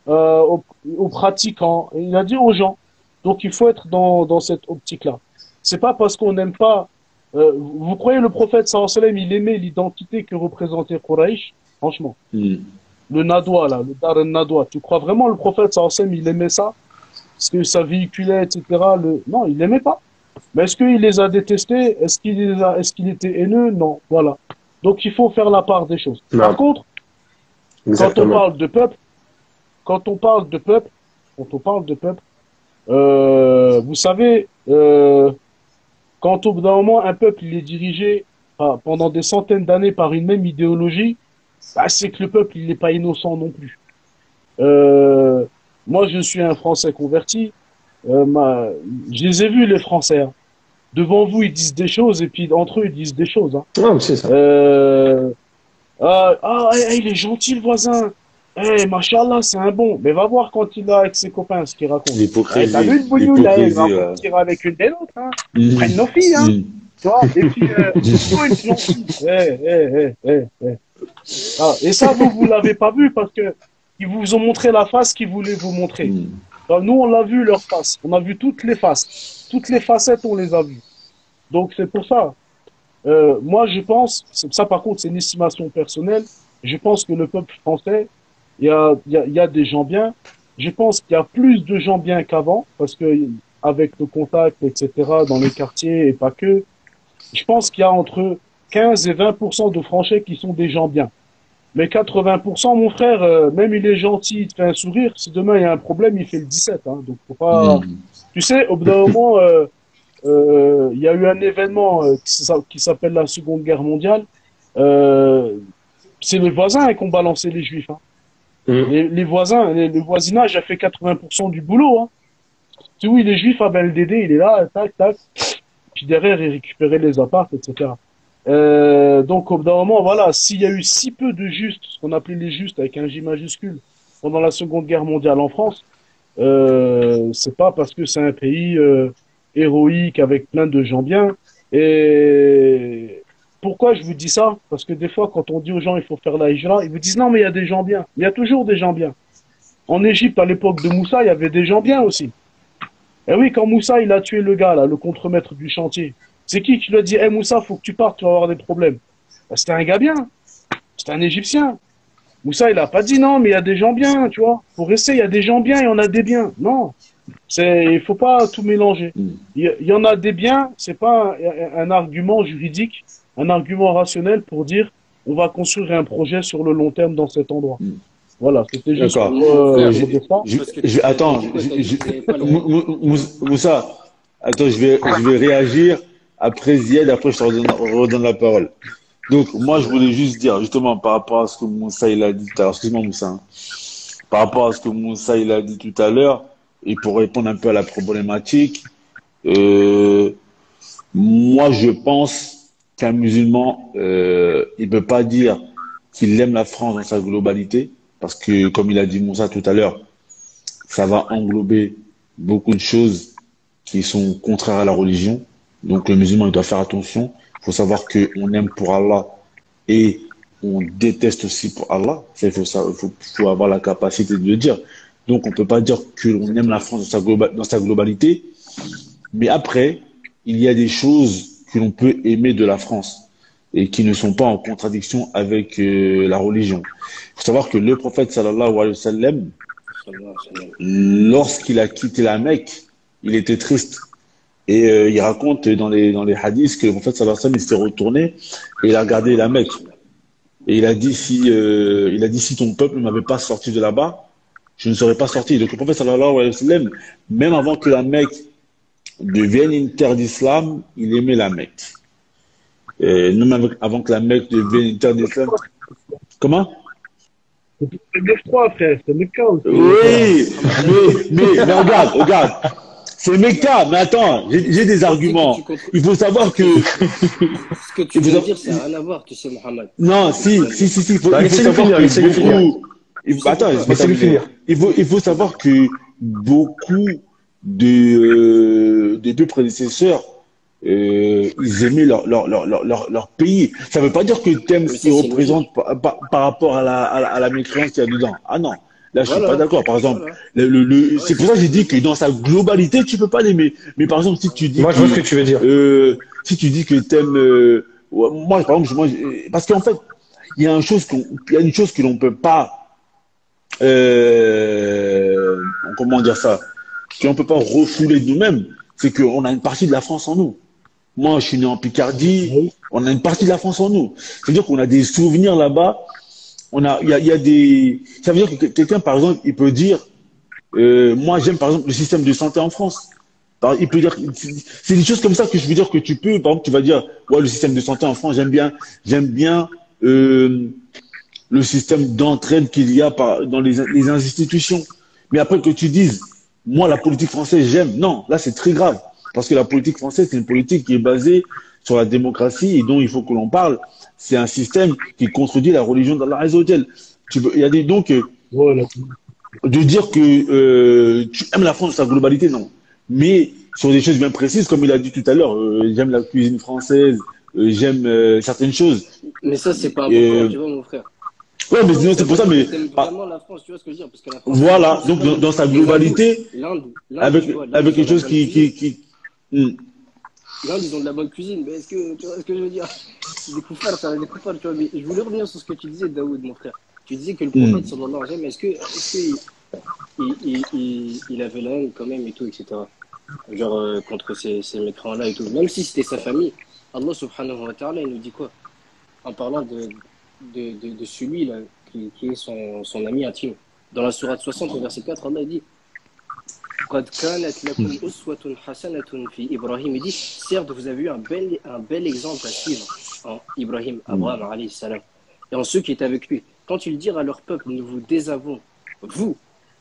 aux pratiquants, il a dit aux gens. Donc il faut être dans cette optique-là. C'est pas parce qu'on n'aime pas. Vous croyez le prophète sallallahu alayhi wa sallam, il aimait l'identité que représentait Quraysh? Franchement. Le Nadwa, là, le Dar al-Nadwa. Tu crois vraiment le prophète sallallahu alayhi wa sallam, il aimait ça? Est-ce que ça véhiculait, etc. Non, il l'aimait pas. Mais est-ce qu'il les a détestés? Est-ce qu'il était haineux? Non. Voilà. Donc il faut faire la part des choses. Non. Par contre, Exactement. quand on parle de peuple, vous savez, quand au bout d'un moment un peuple il est dirigé pendant des centaines d'années par une même idéologie, bah, c'est que le peuple il n'est pas innocent non plus. Moi je suis un Français converti, je les ai vus les Français, hein. Devant vous ils disent des choses et puis entre eux ils disent des choses, hein. Ah, mais c'est ça. Il est gentil le voisin. Machallah, c'est un bon. Mais va voir quand il est avec ses copains ce qu'il raconte. L'hypocrisie. T'as vu le bougnou là, il va L'hypocrisie, partir avec une des autres, hein. Ils prennent nos filles, hein. Tu vois, et puis, oh, ils sont gentils. Ah, et ça, vous l'avez pas vu parce que ils vous ont montré la face qu'ils voulaient vous montrer. Alors, nous, on l'a vu leur face. On a vu toutes les faces. Toutes les facettes, on les a vues. Donc, c'est pour ça. Moi, je pense, ça par contre, c'est une estimation personnelle. Je pense que le peuple français, il y a des gens bien. Je pense qu'il y a plus de gens bien qu'avant, parce que avec le contact, etc., dans les quartiers et pas que, je pense qu'il y a entre 15 et 20% de Français qui sont des gens bien. Mais 80%, mon frère, même il est gentil, il te fait un sourire, si demain il y a un problème, il fait le 17, hein. Donc faut pas. Tu sais, au bout d'un moment, il y a eu un événement qui s'appelle la Seconde Guerre mondiale. C'est les voisins qui ont balancé les Juifs, hein. Les voisins, le voisinage a fait 80% du boulot, hein. Tu sais, oui, les Juifs, ah ben le Dédé, il est là, tac, tac. Puis derrière, il récupérait les apparts, etc. Donc, au bout d'un moment, voilà, s'il y a eu si peu de justes, ce qu'on appelait les justes avec un J majuscule, pendant la Seconde Guerre mondiale en France, c'est pas parce que c'est un pays héroïque avec plein de gens bien. Et pourquoi je vous dis ça? Parce que des fois, quand on dit aux gens il faut faire la hijra, ils vous disent non, mais il y a des gens bien. Il y a toujours des gens bien. En Égypte, à l'époque de Moussa, il y avait des gens bien aussi. Et oui, quand Moussa, il a tué le gars, là, le contremaître du chantier, c'est qui lui a dit, hey, Moussa, faut que tu partes, tu vas avoir des problèmes? Ben, c'était un gars bien. C'était un Égyptien. Moussa, il a pas dit non, mais il y a des gens bien, tu vois. Pour rester, il y a des gens bien et on a des biens. Non. Il faut pas tout mélanger. Il y en a des biens, c'est pas un argument juridique, un argument rationnel pour dire, on va construire un projet sur le long terme dans cet endroit. Voilà, c'était juste D'accord. pour dire ça. Attends, Moussa, attends, je vais réagir après Ziad, après je te redonne la parole. Donc, moi, je voulais juste dire, justement, par rapport à ce que Moussa il a dit tout à l'heure, excuse-moi Moussa, hein. par rapport à ce que Moussa il a dit tout à l'heure, et pour répondre un peu à la problématique, euh, moi je pense qu'un musulman, il peut pas dire qu'il aime la France dans sa globalité, parce que comme il a dit Moussa tout à l'heure, ça va englober beaucoup de choses qui sont contraires à la religion. Donc le musulman il doit faire attention. Il faut savoir qu'on aime pour Allah et on déteste aussi pour Allah. Ça, faut avoir la capacité de le dire. Donc, on peut pas dire que l'on aime la Exactement. France dans sa globalité. Mais après, il y a des choses que l'on peut aimer de la France et qui ne sont pas en contradiction avec la religion. Il faut savoir que le prophète sallallahu alayhi wa sallam, Sallallahu alayhi wa sallam. lorsqu'il a quitté la Mecque, il était triste. Et il raconte dans les hadiths que le prophète sallallahu alayhi wa sallam il s'est retourné et il a regardé la Mecque. Et il a dit si ton peuple ne m'avait pas sorti de là-bas, je ne serais pas sorti. Donc le prophète sallallahu alayhi wa sallam, même avant que la Mecque devienne une terre d'islam, il aimait la Mecque. Avant que la Mecque devienne une terre d'islam. Comment? C'est 9-3, frère. C'est 9-15. Oui, mais regarde. C'est Mecca, mais attends, j'ai des Ok, que arguments. tu comprends. Il faut savoir Ok, que, ce que tu il faut viens de savoir- dire, ça n'a rien à voir, tu sais, Mohamed. non, Ça n'a rien à dire. Bah, il faut laissez-le savoir finir, que laissez-le finir. beaucoup, attends, Pourquoi? laisse-moi Laissez-le terminer. finir. Il faut savoir que beaucoup de deux prédécesseurs, ils aimaient leur pays. Ça veut pas dire que tu aimes Mais ce ça, qu'ils c'est logique. représentent par rapport à la mécréance qu'il y a dedans. Ah non. Là, je suis pas Voilà, d'accord. Par exemple, voilà. c'est Ouais, pour ça que j'ai dit que dans sa globalité, tu peux pas l'aimer. Mais par exemple, si tu dis Moi, je vois ce que tu veux dire. si tu dis que t'aimes, ouais, moi, par exemple, parce qu'en fait, il y a une chose que l'on peut pas, comment dire ça, qu'on peut pas refouler de nous-mêmes, c'est qu'on a une partie de la France en nous. Moi, je suis né en Picardie, Oui. on a une partie de la France en nous. C'est-à-dire qu'on a des souvenirs là-bas. Il y a des, ça veut dire que quelqu'un, par exemple, il peut dire, moi, j'aime par exemple le système de santé en France. Il peut dire, c'est des choses comme ça que je veux dire que tu peux, par exemple, tu vas dire, ouais, le système de santé en France, j'aime bien le système d'entraide qu'il y a dans les institutions. Mais après que tu dises, moi, la politique française, j'aime. Non, là, c'est très grave. Parce que la politique française, c'est une politique qui est basée sur la démocratie et dont il faut que l'on parle. C'est un système qui contredit la religion d'Allah Azza wa Jal. Il y a des, donc, Voilà. de dire que tu aimes la France dans sa globalité, non. Mais sur des choses bien précises, comme il a dit tout à l'heure, j'aime la cuisine française, j'aime certaines choses. Mais ça, c'est pas Et, important, tu vois, mon frère. ouais, mais sinon, Ça c'est pour veut ça, dire mais que t'aimes ah, vraiment la France, tu vois ce que je veux dire? Parce que la France, c'est voilà. Donc, pas dans sa les hindous. globalité, L'Inde, tu vois, l'Inde, avec ils ont quelque de la chose bonne cuisine. Hmm. L'Inde, ils ont de la bonne cuisine. Mais est-ce que, tu vois ce que je veux dire? C'est des koufars, ça, des koufars, tu vois. Mais je voulais revenir sur ce que tu disais, Daoud, mon frère. Tu disais que le prophète, sallallahu alayhi wa sallam, il avait la haine quand même et tout, etc. Genre, contre ces mécréants-là et tout. Même si c'était sa famille, Allah subhanahu wa ta'ala, il nous dit quoi? En parlant de celui-là, qui est son ami intime. Dans la sourate 60, au verset 4, Allah dit قد كانت لكم أسوة حسنة في إبراهيم. Il dit, certes, vous avez eu un bel exemple à suivre en Ibrahim, Abraham, alayhi salam, et en ceux qui étaient avec lui. Quand ils dirent à leur peuple, nous vous désavons, vous,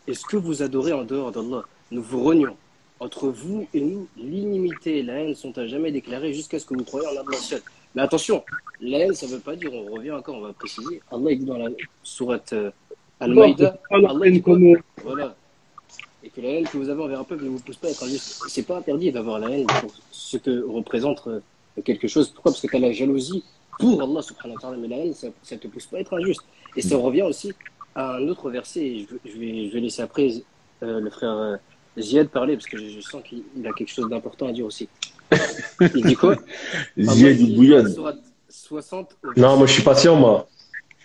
et ce que vous adorez en dehors d'Allah, nous vous renions. Entre vous et nous, l'inimité et la haine sont à jamais déclarées jusqu'à ce que vous croyez en Allah seul. Mais attention, la haine, ça ne veut pas dire, on revient encore, on va préciser. Allah il dit dans la sourate Al-Maïda, Alors, Allah il dit quoi? comme, Voilà. Et que la haine que vous avez envers un peuple ne vous pousse pas à être injuste. C'est pas interdit d'avoir la haine pour ce que représente quelque chose. Pourquoi? Parce que tu as la jalousie pour Allah subhanahu wa ta'ala, mais la haine, ça ne te pousse pas à être injuste. Et ça revient aussi à un autre verset, et je vais laisser après le frère Ziad parler, parce que je sens qu'il a quelque chose d'important à dire aussi. Il dit quoi? Allah Ziad dit, Bouillon. sourate 60 au Non, moi, verset je suis patient, moi.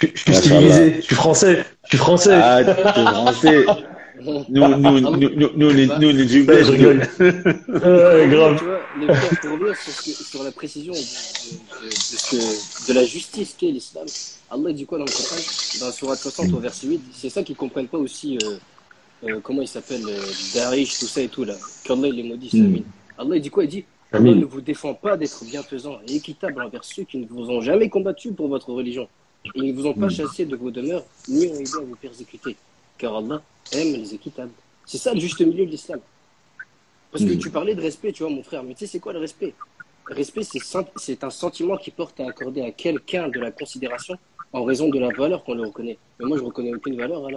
Je suis Machallah. civilisé. Je suis français. Je suis français. Ah, t'es français. Nous, on est du Ouais, je rigole. Ouais, grave. Tu vois, les frères, pour revenir sur la précision de la justice qu'est l'islam, Allah dit quoi dans le Coran? Dans la sourate 60 au verset 8, c'est ça qu'ils ne comprennent pas aussi, comment il s'appelle, Daesh, tout ça et tout là, qu'Allah il les maudit, Samin. Allah il dit quoi? Il dit, Allah Amin. ne vous défend pas d'être bienfaisant et équitable envers ceux qui ne vous ont jamais combattu pour votre religion. Ils ne vous ont pas chassé de vos demeures, ni ont aidé à vous persécuter. car Allah aime les équitables. C'est ça le juste milieu de l'islam. Parce que tu parlais de respect, tu vois, mon frère, mais tu sais, c'est quoi le respect? Le respect, c'est un sentiment qui porte à accorder à quelqu'un de la considération en raison de la valeur qu'on lui reconnaît. Mais moi, je reconnais aucune valeur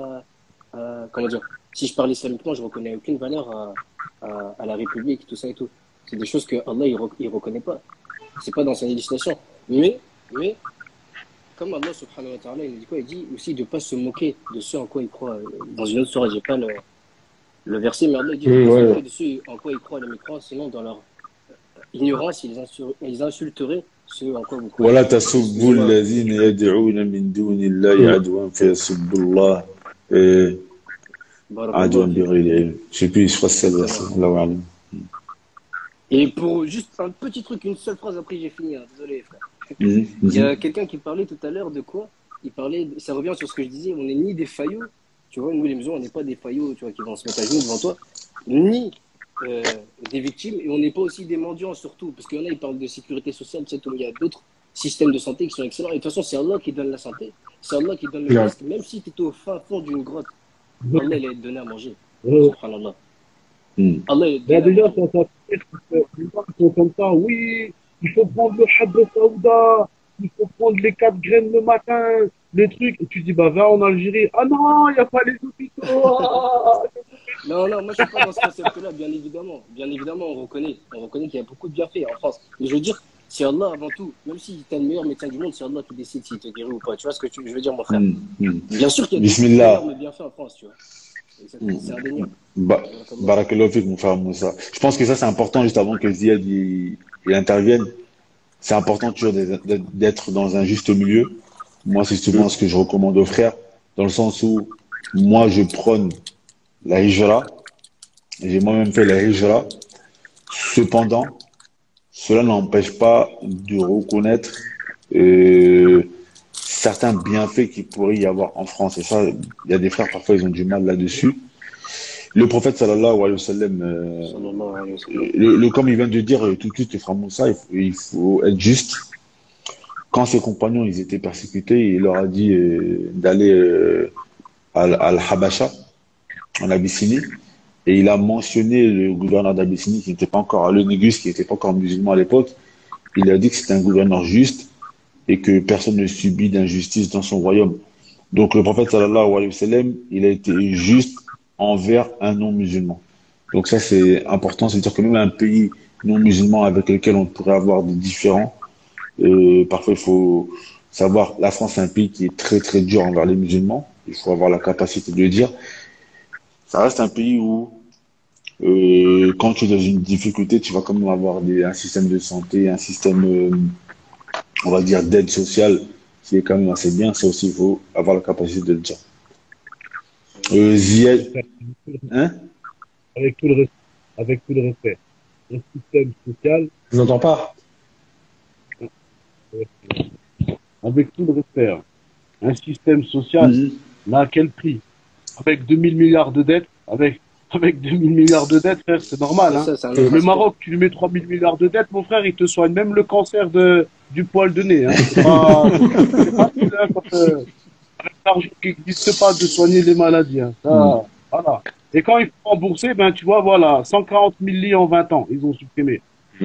comment dire, si je parle islamiquement, je reconnais aucune valeur à la République, tout ça et tout. C'est des choses que Allah, il reconnaît pas. C'est pas dans sa législation. Mais, comme Allah subhanahu wa ta'ala, il nous dit quoi? Il dit aussi de ne pas se moquer de ceux en quoi il croit. Dans une autre sourate, j'ai pas le verset, mais Allah dit de ne pas se moquer de ceux en quoi ils croient les mécrois, sinon dans leur ignorance, ils insulteraient ceux en quoi vous croyez. ولا تسبوا الذين يدعون من دون الله عدوا فيسبوا الله عدوا بغير علم. Je sais plus, je crois que c'est celle-là. Allahu a'lam. Et pour juste un petit truc, une seule phrase, après j'ai fini, hein, désolé frère. Il y a quelqu'un qui parlait tout à l'heure de quoi? Ça revient sur ce que je disais, on n'est ni des faillots, tu vois, nous les musulmans, on n'est pas des faillots, tu vois, qui vont se mettre à genoux devant toi, ni des victimes, et on n'est pas aussi des mendiants surtout, parce qu'il y en a, ils parlent de sécurité sociale, tu sais, il y a d'autres systèmes de santé qui sont excellents, et de toute façon, c'est Allah qui donne la santé, c'est Allah qui donne le risque, même si tu étais au fin fond d'une grotte, Allah, il a donné à manger, subhanallah. Allah, il a déjà, les gens qui sont comme ça, oui, il faut prendre le Habba Saouda, il faut prendre les 4 graines le matin, les trucs, et tu dis, bah, va en Algérie, ah non, il n'y a pas les hôpitaux, Non, moi je suis pas dans ce concept-là, bien évidemment. Bien évidemment, on reconnaît qu'il y a beaucoup de bienfaits en France. Mais je veux dire, c'est Allah avant tout. Même si tu es le meilleur médecin du monde, c'est Allah qui décide s'il te guérit ou pas. Tu vois ce que je veux dire, mon frère? Bien sûr qu'il y a des énormes bienfaits en France, tu vois. C'est indéniable. Barakallahu fik, mon frère Moussa. Je pense que ça, c'est important, juste avant que Ziad il intervienne. C'est important toujours d'être dans un juste milieu. Moi, c'est souvent ce que je recommande aux frères, dans le sens où moi, je prône la hijra. J'ai moi-même fait la hijra. Cependant, cela n'empêche pas de reconnaître certains bienfaits qu'il pourrait y avoir en France. Et ça, il y a des frères, parfois, ils ont du mal là-dessus. Le prophète, sallallahu alayhi wa sallam, comme il vient de dire tout de suite, le frère Moussa, il faut être juste. Quand ses compagnons, ils étaient persécutés, il leur a dit d'aller à Al-Habasha, en Abyssinie, et il a mentionné le gouverneur d'Abyssinie qui n'était pas encore, le Négus, qui n'était pas encore musulman à l'époque. Il a dit que c'était un gouverneur juste et que personne ne subit d'injustice dans son royaume. Donc le prophète sallallahu alayhi wa sallam, il a été juste envers un non-musulman. Donc ça c'est important, c'est-à-dire que même un pays non-musulman avec lequel on pourrait avoir des différends, parfois il faut savoir, la France c'est un pays qui est très très dur envers les musulmans, il faut avoir la capacité de le dire. Ça reste un pays où quand tu es dans une difficulté, tu vas quand même avoir un système de santé, un système, on va dire, d'aide sociale qui est quand même assez bien. Ça aussi, il faut avoir la capacité de le dire. Ziad, hein? Avec tout le respect. Un système social. Je n'entends pas. Avec tout le respect. Hein. Un système social, là, à quel prix? Avec 2000 milliards de dettes, avec 2000 milliards de dettes, frère, c'est normal. Hein. Le Maroc, tu lui mets 3000 milliards de dettes, mon frère, il te soigne même le cancer du poil de nez. Hein. C'est pas facile, hein, quand avec l'argent qui n'existe pas de soigner les maladies. Hein. Ça, voilà. Et quand il faut rembourser, ben, tu vois, voilà, 140 000 lits en 20 ans, ils ont supprimé.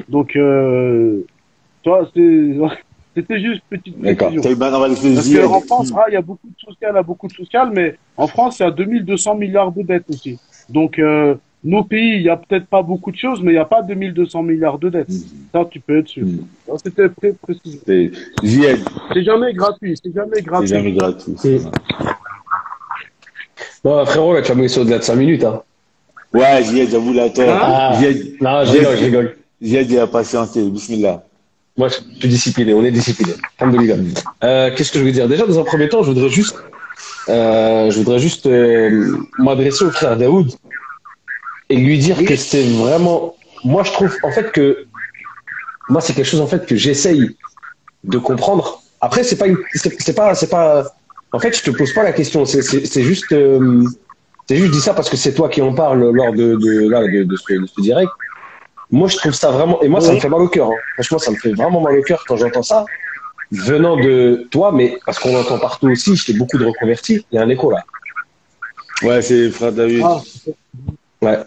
Donc, toi, c'était juste petite précision. Parce qu'en France, il y a beaucoup de social, mais en France, il y a 2200 milliards de dettes aussi. Donc, nos pays, il n'y a peut-être pas beaucoup de choses, mais il n'y a pas 2200 milliards de dettes. Ça, tu peux être sûr. C'était très précis. C'est jamais gratuit. Bon, frérot, là, tu as mis ça au-delà de 5 minutes. Hein. Ouais, Ziad, j'avoue, là, toi. Non, je rigole. Ziad, il a patienté. Bismillah. Moi, je suis discipliné, on est discipliné. Qu'est-ce que je veux dire? Déjà, dans un premier temps, je voudrais juste m'adresser au frère Daoud et lui dire que c'est vraiment. Moi, je trouve en fait que moi, c'est quelque chose en fait que j'essaye de comprendre. Après, c'est pas. En fait, je te pose pas la question. C'est juste. C'est juste dit ça parce que c'est toi qui en parle lors de ce direct. Moi, je trouve ça vraiment, et moi, ça me fait mal au cœur. Hein. Franchement, ça me fait vraiment mal au cœur quand j'entends ça, venant de toi, mais parce qu'on l'entend partout aussi, j'étais beaucoup de reconvertis, il y a un écho là. Ouais, c'est frère David. Ah, Ouais.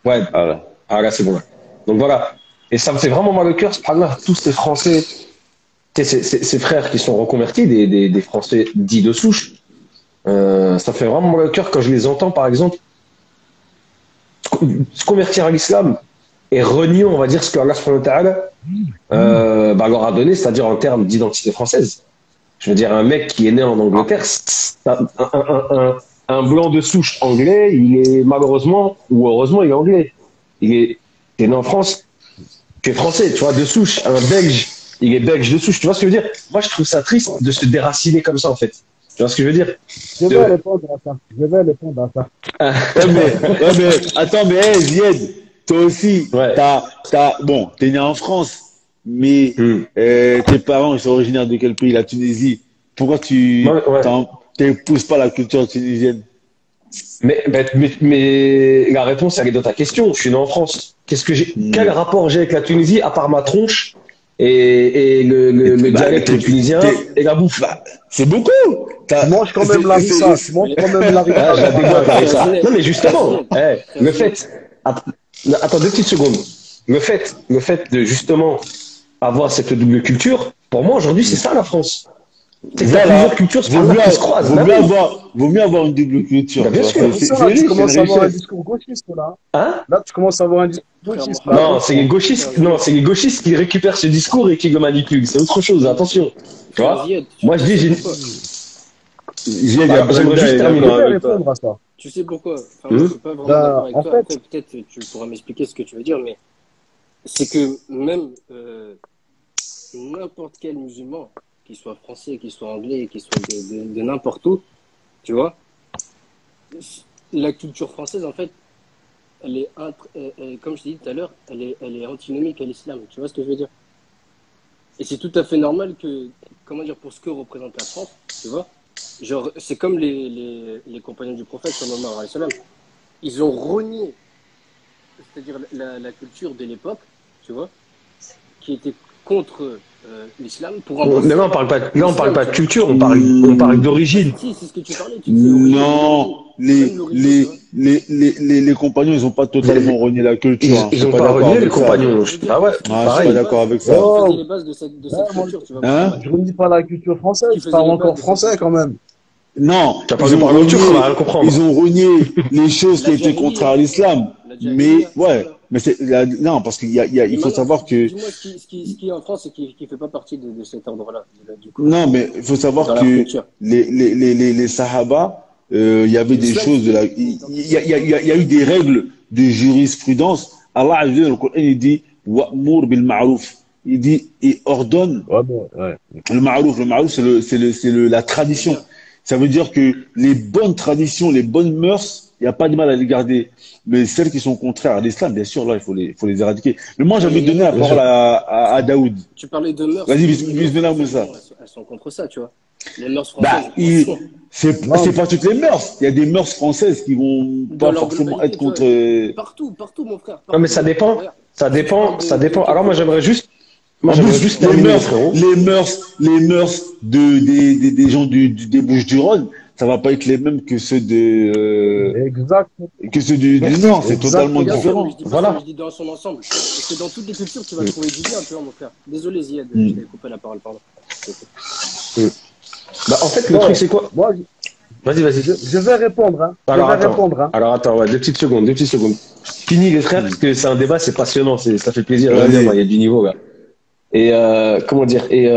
Ouais. Voilà. Ah là, c'est bon. Ouais. Donc voilà. Et ça me fait vraiment mal au cœur, subhanallah, tous ces Français, tu sais, ces frères qui sont reconvertis, des Français dits de souche. Ça fait vraiment mal au cœur quand je les entends, par exemple, se convertir à l'islam et renier, on va dire, ce que Allah subhanahu wa ta'ala, leur a donné, c'est-à-dire en termes d'identité française. Je veux dire, un mec qui est né en Angleterre, un blanc de souche anglais, il est malheureusement, ou heureusement, il est anglais. Il est né en France, tu es français, tu vois, de souche. Un belge, il est belge de souche. Tu vois ce que je veux dire? Moi, je trouve ça triste de se déraciner comme ça, en fait. Tu vois ce que je veux dire? je vais répondre à ça. Je vais répondre à ça. Ouais, mais attends, mais hey, Zied, toi aussi, Ouais. bon, t'es né en France, mais tes parents ils sont originaires de quel pays? La Tunisie. Pourquoi tu Ouais. t'épouses pas la culture tunisienne? Mais la réponse, elle est dans ta question. Je suis né en France. Quel rapport j'ai avec la Tunisie, à part ma tronche et le dialecte tunisien et la bouffe? Bah, c'est beaucoup. Tu manges quand même l'arissa. Tu manges quand même Ah, l'arissa. j'adore avec ça. Non, mais justement, le fait. Attends 2 petites secondes. Le fait de justement avoir cette double culture, pour moi aujourd'hui, c'est ça la France. C'est que t'as Voilà. plusieurs cultures qui se croisent. Vaut mieux avoir une double culture. Bah, bien tu vois. sûr. Ça, là, tu riche, commences c'est à une avoir un richesse. discours gauchiste, là. Hein? Là, tu commences à avoir un discours gauchiste. là. Non, c'est les gauchistes. Non, c'est les gauchistes qui récupèrent ce discours et qui le manipulent. C'est autre chose. Attention. Tu vois? Moi, je dis, Zied, Bah, j'aimerais juste Je terminer. vais répondre à ça. Tu sais pourquoi? Enfin, moi, je suis pas vraiment Bah, d'accord avec en toi. fait- Après, peut-être tu pourras m'expliquer ce que tu veux dire, mais c'est que même n'importe quel musulman, qu'il soit français, qu'il soit anglais, qu'il soit de n'importe où, tu vois, la culture française, en fait, elle est, comme je t'ai dit tout à l'heure, elle est antinomique à l'islam. Tu vois ce que je veux dire? Et c'est tout à fait normal que, comment dire, pour ce que représente la France, tu vois, genre, c'est comme les compagnons du prophète, sallallahu alayhi wa sallam. Ils ont renié, c'est-à-dire la culture de l'époque, tu vois, qui était contre l'islam pour embrasser. Mais là, on parle pas de culture, on parle d'origine. Si, c'est ce que tu parlais. Tu disais origine, Non, même l'origine, tu vois. les compagnons, ils ont pas totalement renié la culture. hein. Je Ils suis ont pas pas d'accord renié les avec ça. compagnons. Ah ouais, Ah, je suis pareil. pas d'accord avec ça. Oh. Qui faisait les bases de cette culture, tu vois. Hein? Je ne dis pas la culture française, Qui je faisait parle les encore bases de français cette quand même. Non, Tu as pas ils de ont parler en turc, on va renié, rien comprendre. ils ont renié les choses qui La étaient jahiliya. contraires à l'islam. La Mais jahiliya, ouais, voilà. mais non, parce qu'il il faut savoir que Dis-moi ce qui est en France et qui ne fait pas partie de cet ordre-là, du coup, non, mais il faut savoir dans la que culture. les Sahaba, il y avait des L'islam, choses il y a eu des règles de jurisprudence. Allah Azza wa Jalla, dans le Coran, il dit wa'mur bil ma'ruf. Il dit et ordonne Ouais, bon, ouais. le ma'ruf. Le ma'ruf, c'est la tradition. Ça veut dire que les bonnes traditions, les bonnes mœurs, il n'y a pas de mal à les garder. Mais celles qui sont contraires à l'islam, bien sûr, là, il faut les éradiquer. Mais moi, j'avais donné la parole à Daoud. Tu parlais de mœurs. Vas-y, les bismillah, mœurs, Moussa. elles sont contre ça, tu vois. Les mœurs Bah, françaises. c'est pas toutes les mœurs. Il y a des mœurs françaises qui vont Dans pas leur forcément globalité, être contre. tu vois. Partout, mon frère. Non, mais ça dépend. Regarde. Ça dépend. Alors moi, j'aimerais juste En plus, les terminer, mœurs, frérot. les mœurs des gens des Bouches-du-Rhône, ça va pas être les mêmes que ceux Exact. du Nord. C'est Exact. totalement Regarde, différent. je dis pas Voilà. ça, mais je dis dans son ensemble. Parce que dans toutes les cultures, tu vas trouver du bien, tu vois, mon frère. Désolé, Ziad, je t'ai coupé la parole, pardon. Bah, en fait, le Non. truc, c'est quoi? Moi, Vas-y. je vais répondre. Hein. Alors, je vais attends. répondre. Hein. Alors, attends, ouais, 2 petites secondes. Fini, les frères, parce que c'est un débat, c'est passionnant, ça fait plaisir. Vas-y. Il y a du niveau, là. Et, comment dire? Et,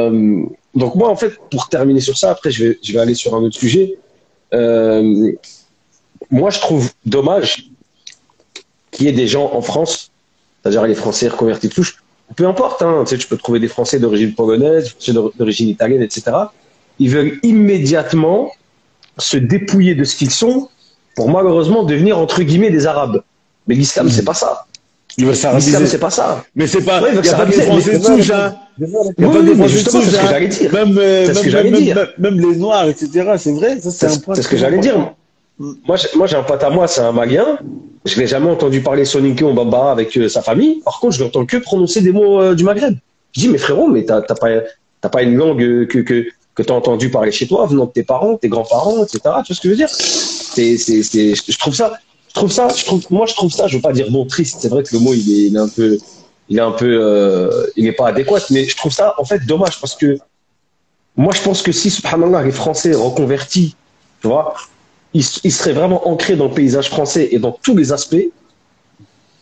donc, moi, en fait, pour terminer sur ça, après, je vais aller sur un autre sujet. Moi, je trouve dommage qu'il y ait des gens en France, c'est-à-dire les Français reconvertis de souche, peu importe, hein, tu sais, tu peux trouver des Français d'origine polonaise, d'origine italienne, etc. Ils veulent immédiatement se dépouiller de ce qu'ils sont pour malheureusement devenir entre guillemets des Arabes. Mais l'islam, c'est pas ça. Ils veulent L'islam, s'arabiser. c'est pas ça. Mais c'est pas. Ouais, Il n'y a pas des s'arabiser, Français de mais- souche, hein. Je vais Il n'y a Oui, pas oui, des mais Français de justement, souche, c'est ce que hein. j'allais dire. Même, C'est ce que j'allais dire. même les Noirs, etc. C'est vrai. Ça, c'est un point. C'est ce que j'allais dire. Moi, j'ai un pote à moi, c'est un Malien. Je l'ai jamais entendu parler Soninke ou Bambara avec sa famille. Par contre, je l'entends que prononcer des mots du Maghreb. Je dis, mais frérot, mais t'as pas une langue que t'as entendu parler chez toi, venant de tes parents, tes grands-parents, etc. Tu vois ce que je veux dire? Je trouve ça, moi, je trouve ça, je veux pas dire bon, triste. C'est vrai que le mot, il est pas adéquat, mais je trouve ça, en fait, dommage parce que moi, je pense que si, subhanallah, les Français reconvertis, tu vois, ils seraient vraiment ancrés dans le paysage français et dans tous les aspects,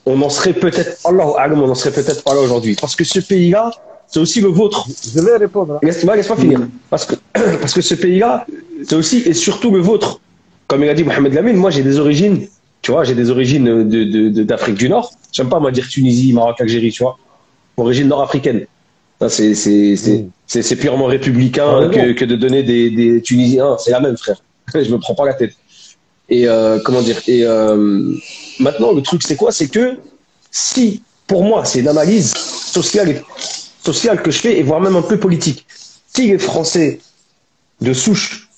on en serait peut-être, Allahu A'lam, on en serait peut-être pas là aujourd'hui. Parce que ce pays-là, c'est aussi le vôtre. Je vais répondre. Laisse-moi finir. Parce que ce pays-là, c'est aussi et surtout le vôtre. Comme il a dit Mohamed Lamine, moi j'ai des origines, tu vois, j'ai des origines d'Afrique du Nord. J'aime pas moi dire Tunisie, Maroc, Algérie, tu vois. Origine nord-africaine. Ça, c'est purement républicain que de donner des Tunisiens. C'est la même, frère. Je me prends pas la tête. Et comment dire. Et maintenant, le truc, c'est quoi? C'est que si, pour moi, c'est une analyse sociale que je fais, et voire même un peu politique. Si les Français de souche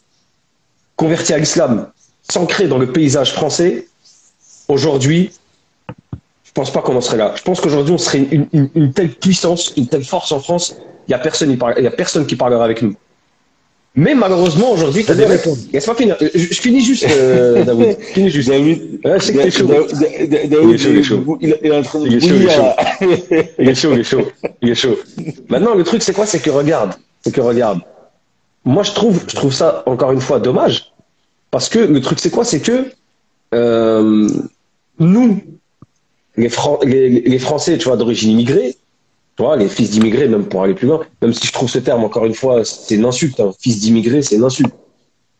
convertis à l'islam s'ancraient dans le paysage français, aujourd'hui, je pense pas qu'on en serait là. Je pense qu'aujourd'hui, on serait une telle puissance, une telle force en France, il y a personne qui parlera avec nous. Mais malheureusement, aujourd'hui, t'as des mecs. Laisse-moi finir. Je finis juste, Daoud. Je finis juste. David, Ouais, je sais que t'es chaud. David, Il est chaud. il est en train de Il est chaud, bouillir, là. Il est chaud. Maintenant, le truc, c'est quoi? C'est que regarde. Moi, je trouve ça, encore une fois, dommage. Parce que le truc, c'est quoi? C'est que, nous, les Français, tu vois, d'origine immigrée, tu vois, les fils d'immigrés, même pour aller plus loin, même si je trouve ce terme, encore une fois, c'est une insulte. Hein. Fils d'immigré, c'est une insulte.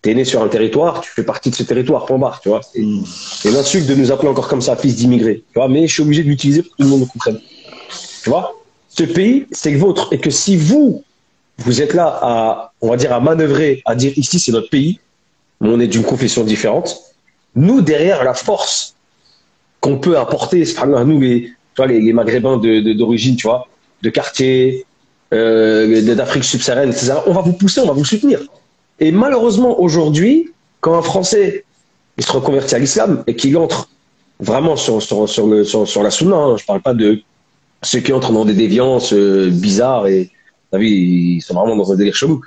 T'es né sur un territoire, tu fais partie de ce territoire, point barre, tu vois. C'est une insulte de nous appeler encore comme ça, fils d'immigré. Tu vois, mais je suis obligé de l'utiliser pour que tout le monde le comprenne. Tu vois, ce pays, c'est le vôtre. Et que si vous êtes là à, on va dire, à manœuvrer, à dire ici, c'est notre pays, mais on est d'une confession différente, nous, derrière la force qu'on peut apporter, nous, les Maghrébins d'origine, tu vois, de quartier, d'Afrique subsaharienne, etc. On va vous pousser, on va vous soutenir. Et malheureusement, aujourd'hui, quand un Français il se reconvertit à l'islam et qu'il entre vraiment sur la sunna, hein, je parle pas de ceux qui entrent dans des déviances bizarres et, vous savez, ils sont vraiment dans un délire chelou.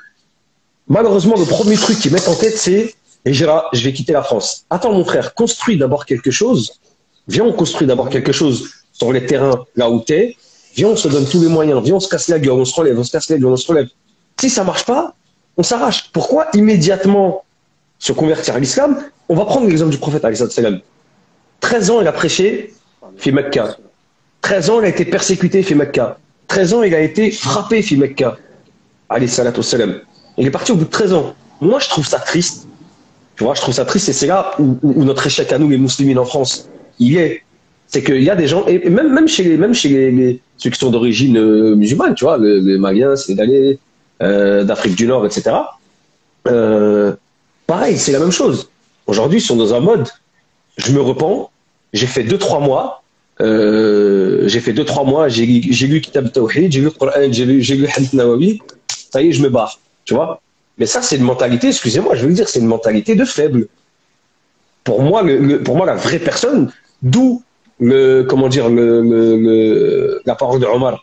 Malheureusement, le premier truc qu'ils mettent en tête, c'est je vais quitter la France. Attends, mon frère, construis d'abord quelque chose. Viens, on construit d'abord quelque chose sur les terrains là où t'es. Viens, on se donne tous les moyens. Viens, on se casse la gueule, on se relève, on se casse la gueule, on se relève. Si ça marche pas, on s'arrache. Pourquoi immédiatement se convertir à l'islam? On va prendre l'exemple du prophète, alayhi salam. 13 ans, il a prêché, fait Mecca. 13 ans, il a été persécuté, fait Mecca. 13 ans, il a été frappé, fait Mecca. Alayhi salatu salam. Il est parti au bout de 13 ans. Moi, je trouve ça triste. Tu vois, je trouve ça triste et c'est là où notre échec à nous, les musulmans en France, il est. C'est qu'il y a des gens, et même chez ceux qui sont d'origine musulmane, tu vois, les Maliens, Sénégalais, d'Afrique du Nord, etc. Pareil, c'est la même chose. Aujourd'hui, ils sont dans un mode, je me repens, j'ai fait 2-3 mois, j'ai lu Kitab Tawhid, j'ai lu le Coran, j'ai lu Hadith Nawawi, ça y est, je me barre, tu vois. Mais ça, c'est une mentalité, excusez-moi, je veux le dire, c'est une mentalité de faible. Pour moi, la vraie personne, d'où la parole de Omar,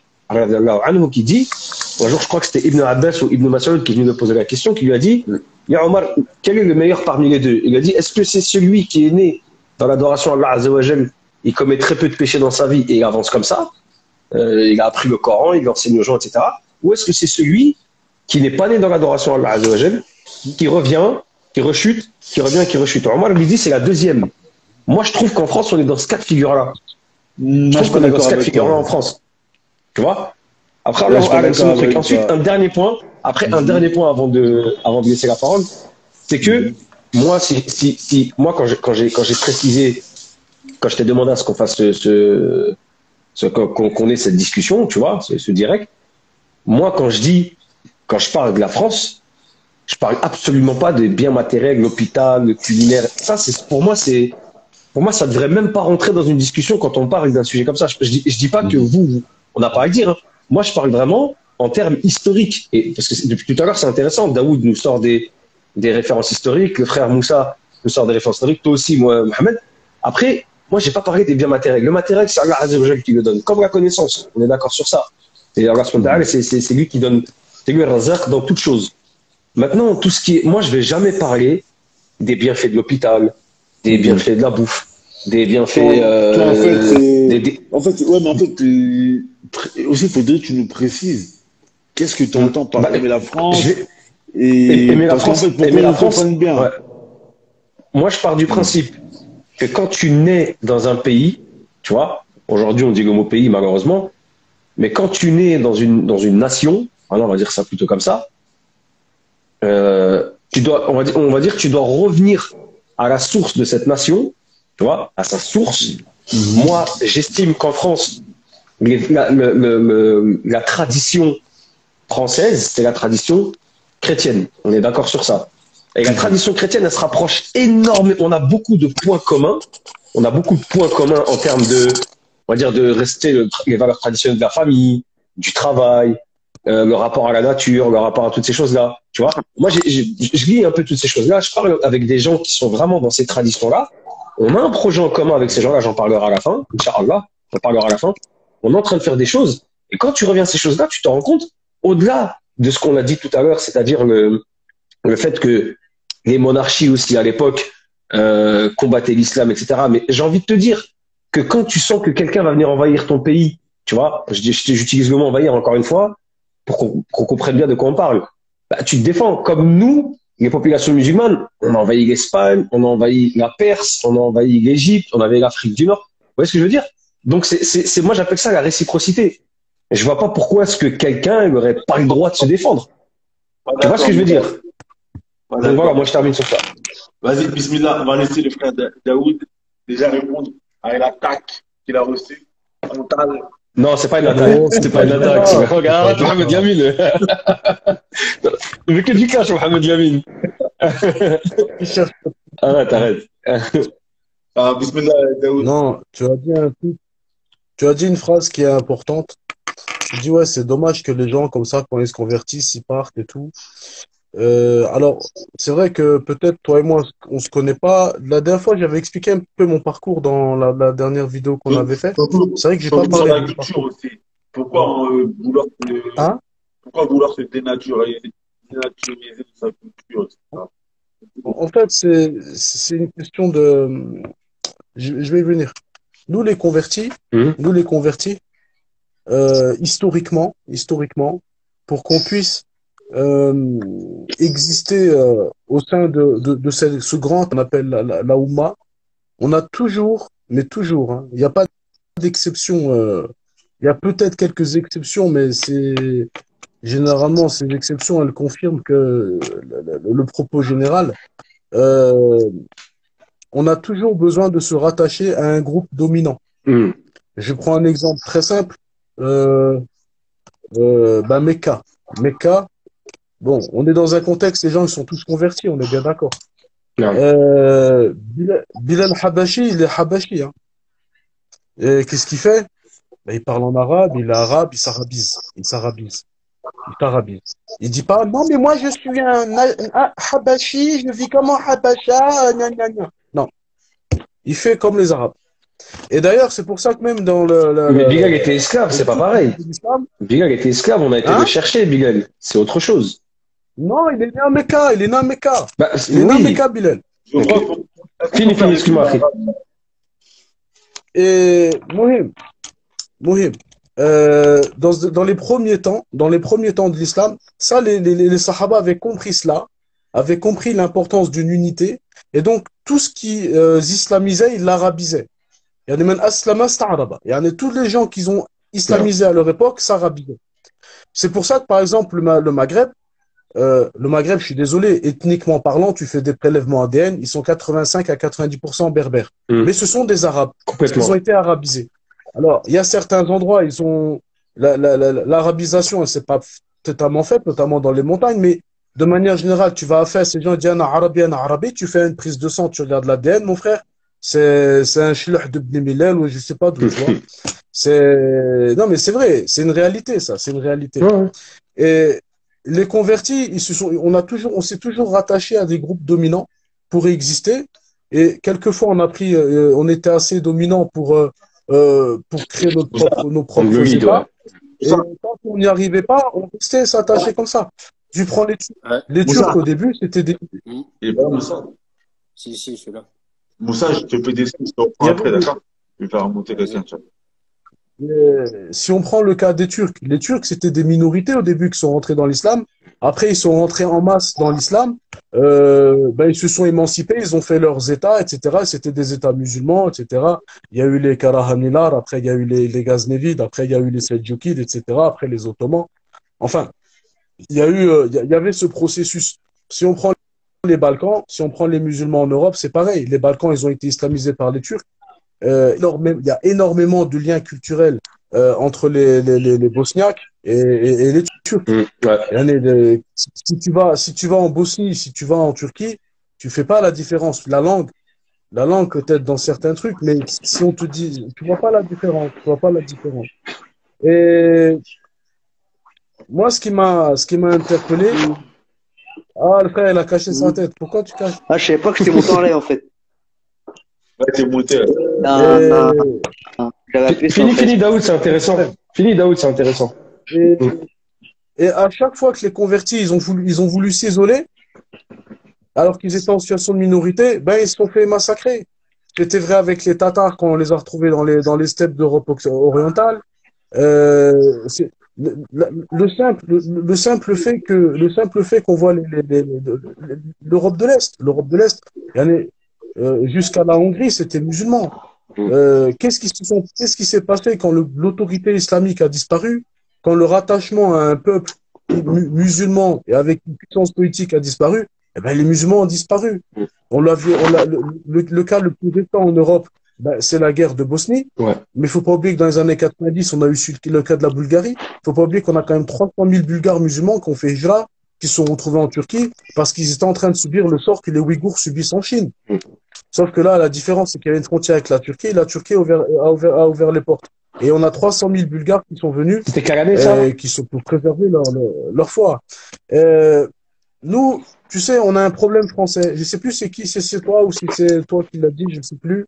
qui dit, un jour, je crois que c'était Ibn Abbas ou Ibn Mas'ud qui est venu me poser la question, qui lui a dit, Ya Omar, quel est le meilleur parmi les deux? Il a dit, est-ce que c'est celui qui est né dans l'adoration à Allah Azza wa Jal, il commet très peu de péchés dans sa vie et il avance comme ça, il a appris le Coran, il enseigne aux gens, etc. Ou est-ce que c'est celui qui n'est pas né dans l'adoration à Allah Azza wa Jal, qui revient, qui rechute, qui revient, qui rechute? Omar lui dit, c'est la deuxième. Moi, je trouve qu'en France, on est dans ce cas de figure-là. Je trouve qu'on est dans ce cas de figure-là en France. Tu vois? Après, ensuite, un dernier point avant de laisser la parole, c'est que moi, moi, quand j'ai précisé, quand je t'ai demandé à ce qu'on fasse qu'on ait cette discussion, tu vois, ce direct, moi, quand je parle de la France, je parle absolument pas des biens matériels, l'hôpital, le culinaire. Ça, pour moi, ça devrait même pas rentrer dans une discussion quand on parle d'un sujet comme ça. Je dis pas que on n'a pas à le dire. Hein. Moi, je parle vraiment en termes historiques. Et parce que depuis tout à l'heure, c'est intéressant. Daoud nous sort des références historiques. Le frère Moussa nous sort des références historiques. Toi aussi, moi, Mohamed. Après, moi, j'ai pas parlé des biens matériels. Le matériel, c'est Allah Azza wa Jal qui le donne. Comme la connaissance. On est d'accord sur ça. Et Allah c'est lui qui donne. C'est lui le razaq dans toute chose. Maintenant, tout ce qui est, moi, je vais jamais parler des bienfaits de l'hôpital, des bienfaits de la bouffe, des bienfaits, Toi, en fait, des- ouais, mais en fait, aussi, faudrait que tu nous précises. Qu'est-ce que tu entends par bah, aimer la je France? vais Et aimer la parce qu'en France, fait, pour aimer qu'on la nous France. comprenne bien. Ouais. Moi, je pars du principe que quand tu nais dans un pays, tu vois, aujourd'hui on dit le mot pays malheureusement, mais quand tu nais dans une nation, voilà, on va dire ça plutôt comme ça, on va dire que tu dois revenir à la source de cette nation, tu vois, à sa source. Moi, j'estime qu'en France, la tradition française, c'est la tradition chrétienne. On est d'accord sur ça. Et la tradition chrétienne, elle se rapproche énormément. On a beaucoup de points communs. On a beaucoup de points communs en termes de, on va dire, de rester les valeurs traditionnelles de la famille, du travail, le rapport à la nature, le rapport à toutes ces choses-là. Tu vois, moi, je lis un peu toutes ces choses-là. Je parle avec des gens qui sont vraiment dans ces traditions-là. On a un projet en commun avec ces gens-là. J'en parlerai à la fin. Inch'Allah, j'en parlerai à la fin. On est en train de faire des choses. Et quand tu reviens à ces choses-là, tu te rends compte, au-delà de ce qu'on a dit tout à l'heure, c'est-à-dire le fait que les monarchies aussi à l'époque combattaient l'islam, etc. Mais j'ai envie de te dire que quand tu sens que quelqu'un va venir envahir ton pays, tu vois, j'utilise le mot envahir encore une fois pour qu'on comprenne bien de quoi on parle. Bah, tu te défends. Comme nous, les populations musulmanes, on a envahi l'Espagne, on a envahi la Perse, on a envahi l'Égypte, on avait l'Afrique du Nord. Vous voyez ce que je veux dire? Donc moi j'appelle ça la réciprocité. Je vois pas pourquoi est-ce que quelqu'un n'aurait pas le droit de se défendre. Tu vois ce que je veux dire? Donc voilà, moi je termine sur ça. Vas-y, bismillah, on va laisser le frère Daoud déjà répondre à l'attaque qu'il a reçue. Frontale. Non, c'est pas une attaque. C'est pas une attaque. Regarde, Mohamed Yamin. Il veut que du cash, Mohamed Yamin. Arrête. Bismillah, Daoud. Non, tu as dit une phrase qui est importante. Tu dis, ouais, c'est dommage que les gens comme ça, quand ils se convertissent, ils partent et tout. Alors, c'est vrai que peut-être toi et moi, on se connaît pas. La dernière fois, j'avais expliqué un peu mon parcours dans la dernière vidéo qu'on avait fait. C'est vrai que j'ai pas Surtout parlé sur la de mon culture parcours. aussi. Pourquoi Hein? vouloir se dénaturiser de sa culture, etc. En fait, c'est une question de. Je vais y venir. Nous les convertis, Mhm. nous les convertis, historiquement, pour qu'on puisse euh, exister au sein de ce grand qu'on appelle la Oumma, on a toujours, mais toujours, hein, il n'y a pas d'exception. Il y a peut-être quelques exceptions, mais c'est généralement ces exceptions, elles confirment que le propos général. Euh, on a toujours besoin de se rattacher à un groupe dominant. Mhm. Je prends un exemple très simple. Euh, Mecca. Mecca, bon, on est dans un contexte, les gens ils sont tous convertis, on est bien d'accord. Non. Bilal Habashi, il est Habashi. Hein. Et qu'est-ce qu'il fait? Ben, il parle en arabe, il est arabe, il s'arabise. Il s'arabise. Il t'arabise. Il dit pas, non, mais moi je suis un Habashi, je vis comme un Habasha, gna, gna, gna. Non, il fait comme les Arabes. Et d'ailleurs, c'est pour ça que même dans Mais Bilal était esclave, c'est pas pareil. l'islam, Bilal était esclave, on a été hein? le chercher, Bilal. C'est autre chose. Non, il est né à Mecca, il est né à Mecca. Bah, Il est né à oui. Mecca, Bilal. Je Ok. crois qu'on Fini, excuse-moi, Afri. Et Mohim, dans les premiers temps, de l'islam, ça, les Sahaba avaient compris cela, avaient compris l'importance d'une unité, et donc tout ce qui islamisait, ils l'arabisaient. Yani man aslama sta'araba. Yani tous les gens qui ont islamisé à leur époque s'arabisaient. C'est pour ça que, par exemple, le Maghreb, je suis désolé, ethniquement parlant, tu fais des prélèvements ADN, ils sont 85 à 90% berbères. Mais ce sont des Arabes. Complètement. Ils ont été arabisés. Alors, il y a certains endroits, ils ont l'arabisation, elle s'est pas totalement faite, notamment dans les montagnes, mais de manière générale, tu vas à Fès, ces gens disent Arabi, tu fais une prise de sang, tu regardes l'ADN, mon frère, c'est un shilh de Bni Milal ou je sais pas d'où, tu vois. Non, mais c'est vrai, c'est une réalité, ça, c'est une réalité. Ouais. Et les convertis, on s'est toujours rattaché à des groupes dominants pour exister. Et quelquefois, on était assez dominant pour créer nos propres Angloïde, États. ouais. Et quand on n'y arrivait pas, on restait s'attacher comme ça. Tu prends les Turcs. Ouais. Les Turcs, au début, c'était des. Il est pas comme ça. Si, je suis là. Moussa, je te fais des signes, je te Il reprends y après, avait, d'accord? Je vais faire remonter quelqu'un, Vas-y. Inch'Allah. Si on prend le cas des Turcs, les Turcs, c'était des minorités au début qui sont rentrés dans l'islam. Après, ils sont rentrés en masse dans l'islam. Ben, ils se sont émancipés, ils ont fait leurs États, etc. C'était des États musulmans, etc. Il y a eu les Karahanlilar, après il y a eu les Ghaznavides, après il y a eu les Seldjoukides, etc. Après les Ottomans. Enfin, il y avait ce processus. Si on prend les Balkans, si on prend les musulmans en Europe, c'est pareil. Les Balkans, ils ont été islamisés par les Turcs. Il y a énormément de liens culturels entre les Bosniaques et les Turcs. Ouais. Si tu vas en Bosnie, si tu vas en Turquie, tu fais pas la différence. La langue peut-être dans certains trucs, mais si on te dit, tu vois pas la différence, tu vois pas la différence. Et moi, ce qui m'a interpellé, ah, le frère, il a caché sa tête. Pourquoi tu caches? Ah, je savais pas que c'était monté en live en fait. Ouais, t'es monté. Non, non, Et, non. J'avais appuyé sur Fini, Facebook. fini, Daoud, c'est intéressant. Fini, Daoud, c'est intéressant. et, et à chaque fois que les convertis, ils ont voulu s'isoler, alors qu'ils étaient en situation de minorité, ben, ils se sont fait massacrer. C'était vrai avec les Tatars quand on les a retrouvés dans les steppes d'Europe orientale. C'est le simple fait qu'on voit l'Europe de l'Est, jusqu'à la Hongrie, c'était musulman. Qu'est-ce qui s'est passé quand l'autorité islamique a disparu, quand le rattachement à un peuple musulman et avec une puissance politique a disparu? Eh ben, les musulmans ont disparu. On l'a vu, le cas le plus récent en Europe, ben, c'est la guerre de Bosnie. Ouais. Mais il faut pas oublier que dans les années 90, on a eu le cas de la Bulgarie. Il faut pas oublier qu'on a quand même 300 000 Bulgares musulmans qui ont fait hijra, qui se sont retrouvés en Turquie parce qu'ils étaient en train de subir le sort que les Ouïghours subissent en Chine. Sauf que là, la différence, c'est qu'il y avait une frontière avec la Turquie et la Turquie a ouvert les portes. Et on a 300 000 Bulgares qui sont venus, C'était quelle année, ça? qui sont pour préserver leur foi. Nous, tu sais, on a un problème français. Je sais plus c'est qui, c'est toi ou si c'est toi qui l'as dit, je sais plus.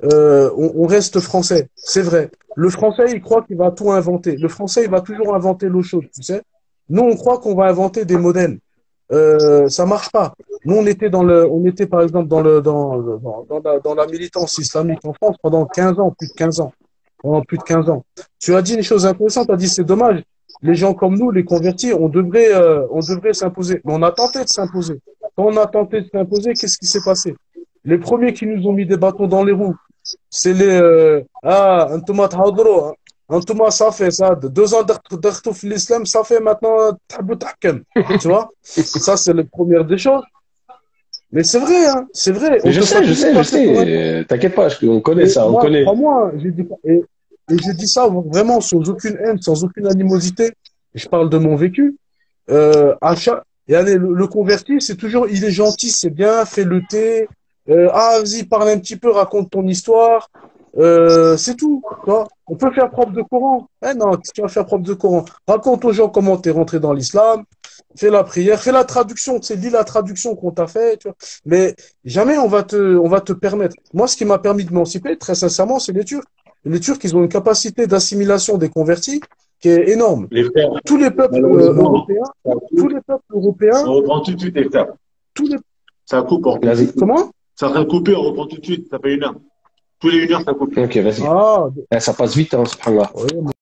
On reste français, c'est vrai. Le français, il croit qu'il va tout inventer. Le français, il va toujours inventer l'eau chaude, tu sais. Nous, on croit qu'on va inventer des modèles. Ça marche pas. Nous, on était par exemple dans la militance islamique en France pendant 15 ans, plus de 15 ans. Pendant plus de 15 ans. Tu as dit une chose intéressante, tu as dit c'est dommage. Les gens comme nous, les convertis, on devrait s'imposer. Mais on a tenté de s'imposer. Quand on a tenté de s'imposer, qu'est-ce qui s'est passé? Les premiers qui nous ont mis des bâtons dans les roues, c'est Antouma Tahadro, Antouma, ça fait ça, 2 ans d'Artouf l'islam, ça fait maintenant Tabou Tahkem. Tu vois? Ça, c'est la première des choses. Mais c'est vrai, hein, c'est vrai. Mais je sais. T'inquiète pas, on connaît ça, on connaît. Moi, et je dis ça vraiment sans aucune haine, sans aucune animosité. Je parle de mon vécu. Le converti, c'est toujours, il est gentil, c'est bien, fais le thé. Vas-y, parle un petit peu, raconte ton histoire. C'est tout. Tu vois. On peut faire preuve de Coran. Non, tu vas faire preuve de Coran. Raconte aux gens comment tu es rentré dans l'islam. Fais la prière, fais la traduction. Tu sais, lis la traduction qu'on t'a fait. Tu vois. Mais jamais on va te permettre. Moi, ce qui m'a permis de m'émanciper, très sincèrement, c'est les Turcs. Les Turcs, ils ont une capacité d'assimilation des convertis qui est énorme. Les frères, Tous les peuples européens, on reprend tout de suite, les frères. tous les, Ça coupe, en Vas-y. comment? Ça va couper, on reprend tout de suite. Ça fait 1 heure. Tous les 1 heure, ça coupe. Ok, vas-y. Ah, Ça passe vite, hein, subhanallah. ouais,